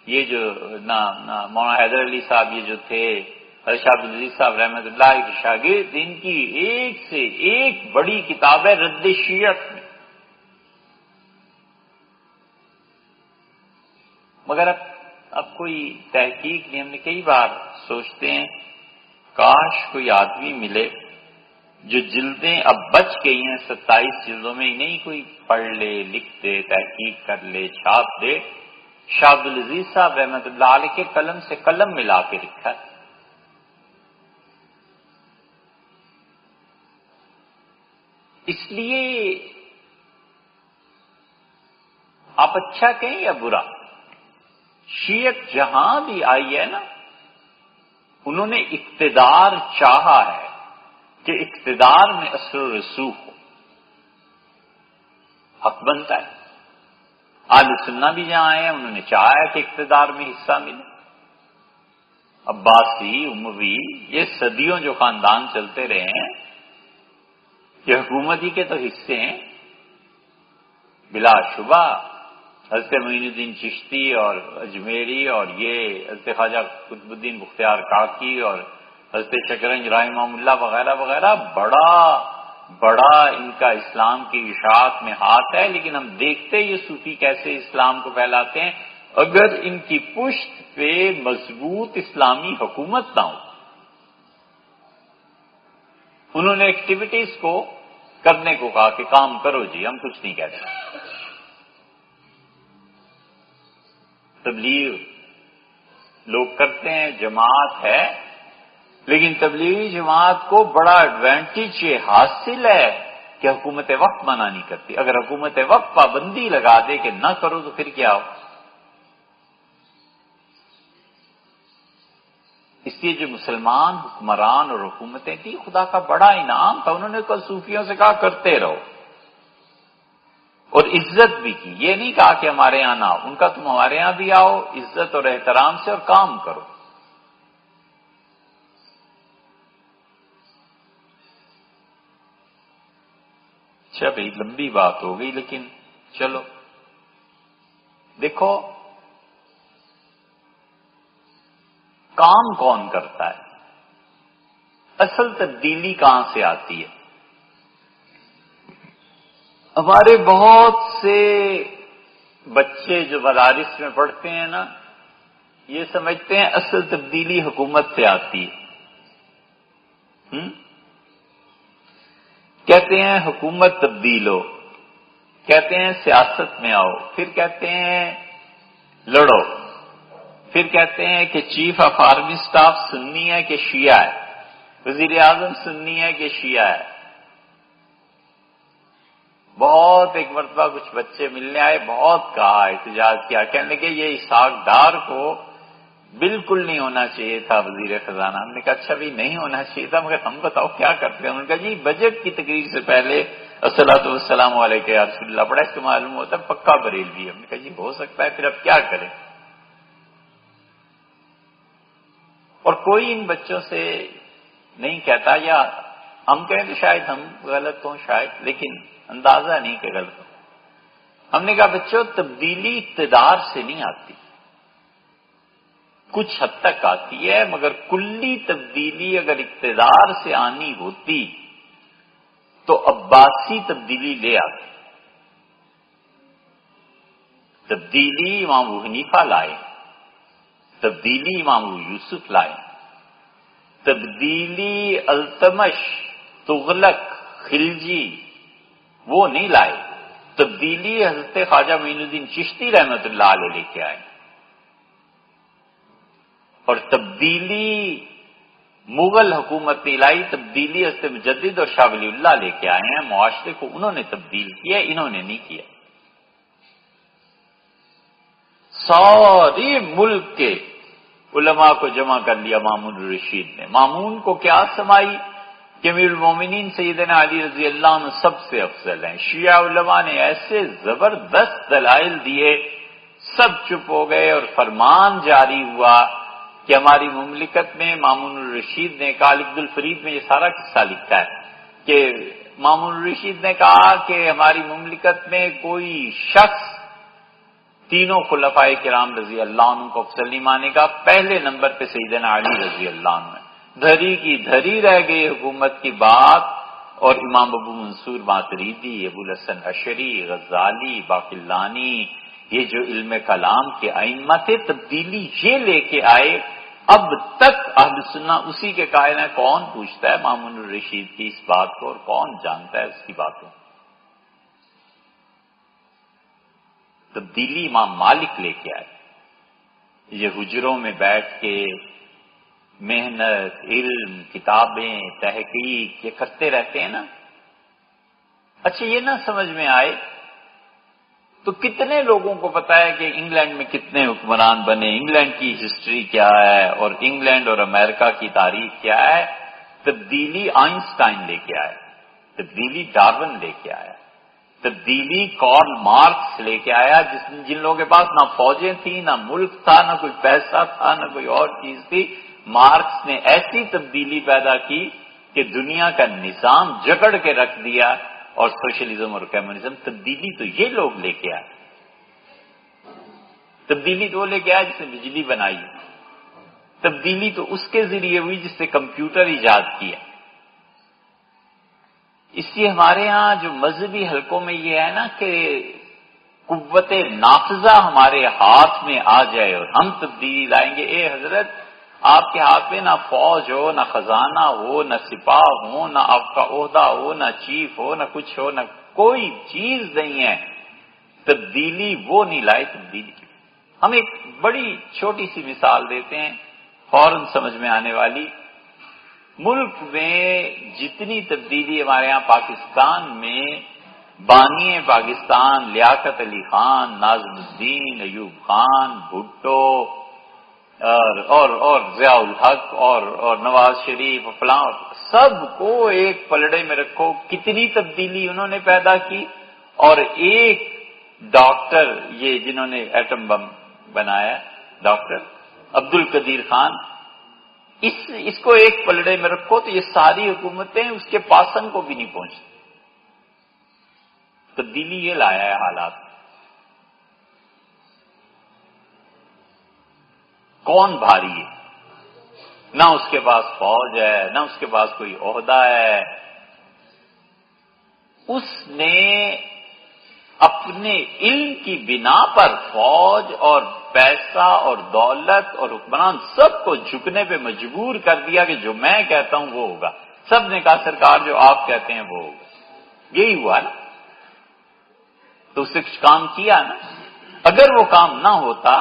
یہ جو مولانا حیدر علی صاحب یہ جو تھے شاہ عبدالعزیز صاحب رحمۃ اللہ کے شاگرد، ان کی ایک سے ایک بڑی کتاب ہے رد شیعت میں۔ مگر اب کوئی تحقیق نہیں، ہم نے کئی بار سوچتے ہیں کاش کوئی آدمی ملے جو جلدیں اب بچ گئی ہیں 27 جلدوں میں، نہیں کوئی پڑھ لے، لکھ دے، تحقیق کر لے، چھاپ دے۔ شاہ عبدالعزیز صاحب رحمۃ اللہ علیہ کے قلم سے قلم ملا کے لکھا ہے۔ اس لیے آپ اچھا کہیں یا برا، شیعت جہاں بھی آئی ہے نا، انہوں نے اقتدار چاہا ہے کہ اقتدار میں اثر و رسوخ ہو، حق بنتا ہے۔ اہل سنہ بھی جہاں آئے ہیں انہوں نے چاہا ہے کہ اقتدار میں حصہ ملے۔ عباسی، اموی، یہ صدیوں جو خاندان چلتے رہے ہیں، یہ حکومتی کے تو حصے ہیں بلا شبہ۔ حضرت معین الدین چشتی اور اجمیری اور یہ حضرت خواجہ قطب الدین بختیار کاکی اور حضرت شکرنج رحمہ اللہ وغیرہ وغیرہ، بڑا ان کا اسلام کی اشاعت میں ہاتھ ہے، لیکن ہم دیکھتے یہ صوفی کیسے اسلام کو پھیلاتے ہیں اگر ان کی پشت پہ مضبوط اسلامی حکومت نہ ہو۔ انہوں نے ایکٹیویٹیز کو کرنے کو کہا کہ کام کرو جی، ہم کچھ نہیں کہتے۔ تبلیغ لوگ کرتے ہیں، جماعت ہے، لیکن تبلیغی جماعت کو بڑا ایڈوانٹیج یہ حاصل ہے کہ حکومت وقت منع نہیں کرتی۔ اگر حکومت وقت پابندی لگا دے کہ نہ کرو تو پھر کیا ہو؟ اس لیے جو مسلمان حکمران اور حکومتیں تھیں، خدا کا بڑا انعام تھا، انہوں نے کل صوفیوں سے کہا کرتے رہو، اور عزت بھی کی۔ یہ نہیں کہا کہ ہمارے یہاں نہ آؤ، ان کا تم ہمارے یہاں بھی آؤ عزت اور احترام سے اور کام کرو۔ اچھا بھائی، لمبی بات ہو گئی، لیکن چلو دیکھو کام کون کرتا ہے، اصل تبدیلی کہاں سے آتی ہے؟ ہمارے بہت سے بچے جو مدارس میں پڑھتے ہیں نا، یہ سمجھتے ہیں اصل تبدیلی حکومت سے آتی ہے۔ کہتے ہیں حکومت تبدیل ہو، کہتے ہیں سیاست میں آؤ، پھر کہتے ہیں لڑو، پھر کہتے ہیں کہ چیف آف آرمی سٹاف سنی ہے کہ شیعہ ہے، وزیر اعظم سنی ہے کہ شیعہ ہے۔ بہت ایک مرتبہ کچھ بچے ملنے آئے، بہت کہا، احتجاج کیا، کہنے لگے یہ اسحاق ڈار کو بالکل نہیں ہونا چاہیے تھا وزیر خزانہ۔ ہم نے کہا اچھا بھی نہیں ہونا چاہیے تھا، مگر ہم بتاؤ کیا کرتے ہیں؟ انہوں نے کہا جی بجٹ کی تقریر سے پہلے الصلاۃ والسلام علیک یا رسول اللہ پڑھا، اس کو معلوم ہوتا ہے پکا بریلوی۔ ہم نے کہا جی ہو سکتا ہے، پھر اب کیا کریں؟ اور کوئی ان بچوں سے نہیں کہتا، یا ہم کہیں تو شاید ہم غلط ہوں شاید، لیکن اندازہ نہیں کہ غلط ہوں۔ ہم نے کہا بچوں تبدیلی اقتدار سے نہیں آتی، کچھ حد تک آتی ہے، مگر کلی تبدیلی اگر اقتدار سے آنی ہوتی تو عباسی تبدیلی لے آتے۔ تبدیلی امام ابو حنیفہ لائے، تبدیلی امام ابو یوسف لائے، تبدیلی التمش، تغلق، خلجی وہ نہیں لائے، تبدیلی حضرت خواجہ معین الدین چشتی رحمت اللہ علیہ لے کے آئے، اور تبدیلی مغل حکومت نے لائی، تبدیلی حضرت مجدد اور شاہ ولی اللہ لے کے آئے ہیں۔ معاشرے کو انہوں نے تبدیل کیا، انہوں نے نہیں کیا۔ سارے ملک کے علماء کو جمع کر لیا مامون الرشید نے۔ مامون کو کیا سمائی کہ امیر المومنین سیدنا علی رضی اللہ عنہ سب سے افضل ہیں۔ شیعہ علماء نے ایسے زبردست دلائل دیے، سب چپ ہو گئے، اور فرمان جاری ہوا کہ ہماری مملکت میں مامون الرشید نے کہا، عبد الفرید میں یہ سارا قصہ لکھا ہے کہ مامون الرشید نے کہا کہ ہماری مملکت میں کوئی شخص تینوں خلفائے کرام رضی اللہ عنہ کو افضل نہیں مانے گا، پہلے نمبر پہ سیدنا علی رضی اللہ عنہ ہے۔ دھری کی دھری رہ گئی حکومت کی بات، اور امام ابو منصور ماتریدی، ابو الحسن اشعری، غزالی، باقلانی، یہ جو علم کلام کے ائمہ تھے، تبدیلی یہ لے کے آئے۔ اب تک اہل سنہ اسی کے قائل ہیں۔ کون پوچھتا ہے مامون الرشید کی اس بات کو، اور کون جانتا ہے اس کی باتوں؟ تبدیلی امام مالک لے کے آئے۔ یہ حجروں میں بیٹھ کے محنت، علم، کتابیں، تحقیق یہ کرتے رہتے ہیں نا۔ اچھا یہ نہ سمجھ میں آئے تو کتنے لوگوں کو پتا ہے کہ انگلینڈ میں کتنے حکمران بنے، انگلینڈ کی ہسٹری کیا ہے، اور انگلینڈ اور امریکہ کی تاریخ کیا ہے؟ تبدیلی آئنسٹائن لے کے آئے، تبدیلی ڈارون لے کے آیا، تبدیلی کارل مارکس لے کے آیا، جن لوگوں کے پاس نہ فوجیں تھیں، نہ ملک تھا، نہ کوئی پیسہ تھا، نہ کوئی اور چیز تھی۔ مارکس نے ایسی تبدیلی پیدا کی کہ دنیا کا نظام جکڑ کے رکھ دیا، اور سوشلزم اور کمیونزم۔ تبدیلی تو یہ لوگ لے کے آئے، تبدیلی تو وہ لے کے آئے جس نے بجلی بنائی، تبدیلی تو اس کے ذریعے ہوئی جس نے کمپیوٹر ایجاد کیا۔ اس لیے ہمارے ہاں جو مذہبی حلقوں میں یہ ہے نا کہ قوت نافذہ ہمارے ہاتھ میں آ جائے اور ہم تبدیلی لائیں گے۔ اے حضرت، آپ کے ہاتھ میں نہ فوج ہو، نہ خزانہ ہو، نہ سپاہ ہو، نہ آپ کا عہدہ ہو، نہ چیف ہو، نہ کچھ ہو، نہ کوئی چیز نہیں ہے، تبدیلی وہ نہیں لائے تبدیلی۔ ہم ایک بڑی چھوٹی سی مثال دیتے ہیں، فوراً سمجھ میں آنے والی۔ ملک میں جتنی تبدیلی ہمارے ہاں پاکستان میں، بانی پاکستان لیاقت علی خان، ناظم الدین، ایوب خان، بھٹو اور ضیاء الحق اور نواز شریف، فلاں، سب کو ایک پلڑے میں رکھو، کتنی تبدیلی انہوں نے پیدا کی۔ اور ایک ڈاکٹر، یہ جنہوں نے ایٹم بم بنایا، ڈاکٹر عبد القدیر خان، اس کو ایک پلڑے میں رکھو تو یہ ساری حکومتیں اس کے پاسن کو بھی نہیں پہنچتی۔ تبدیلی یہ لایا ہے حالات۔ کون بھاری ہے؟ نہ اس کے پاس فوج ہے، نہ اس کے پاس کوئی عہدہ ہے، اس نے اپنے علم کی بنا پر فوج اور پیسہ اور دولت اور حکمران سب کو جھکنے پہ مجبور کر دیا کہ جو میں کہتا ہوں وہ ہوگا۔ سب نے کہا سرکار جو آپ کہتے ہیں وہ ہوگا۔ یہی ہوا نا، تو اس سے کچھ کام کیا نا۔ اگر وہ کام نہ ہوتا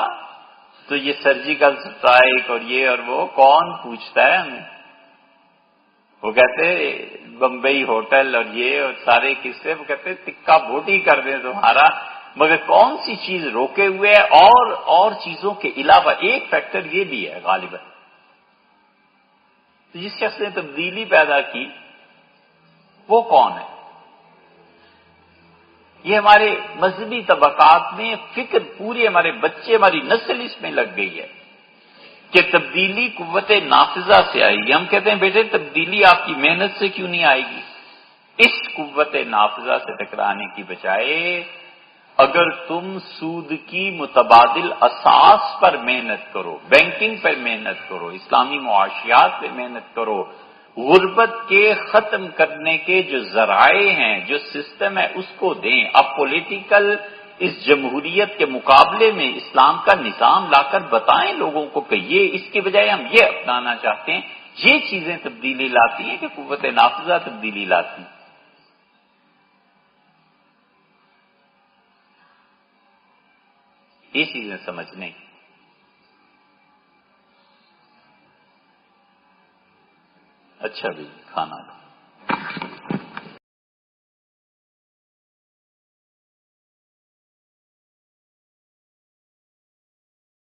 تو یہ سرجیکل سٹرائک اور یہ اور وہ کون پوچھتا ہے ہمیں؟ وہ کہتے بمبئی ہوٹل اور یہ اور سارے قصے، وہ کہتے تکا بوٹی کر دیں تمہارا، مگر کون سی چیز روکے ہوئے ہے؟ اور چیزوں کے علاوہ ایک فیکٹر یہ بھی ہے غالباً، جس شخص نے تبدیلی پیدا کی وہ کون ہے؟ یہ ہمارے مذہبی طبقات میں فکر، پوری ہمارے بچے، ہماری نسل اس میں لگ گئی ہے کہ تبدیلی قوت نافذہ سے آئے گی۔ ہم کہتے ہیں بیٹے تبدیلی آپ کی محنت سے کیوں نہیں آئے گی؟ اس قوت نافذہ سے ٹکرانے کی بجائے اگر تم سود کی متبادل اساس پر محنت کرو، بینکنگ پر محنت کرو، اسلامی معاشیات پہ محنت کرو، غربت کے ختم کرنے کے جو ذرائع ہیں، جو سسٹم ہے اس کو دیں۔ اب پولیٹیکل اس جمہوریت کے مقابلے میں اسلام کا نظام لا کر بتائیں لوگوں کو کہ یہ اس کے بجائے ہم یہ اپنانا چاہتے ہیں۔ یہ چیزیں تبدیلی لاتی ہیں کہ قوت نافذہ تبدیلی لاتی ہیں۔ یہ چیزیں سمجھنے. اچھا بھی کھانا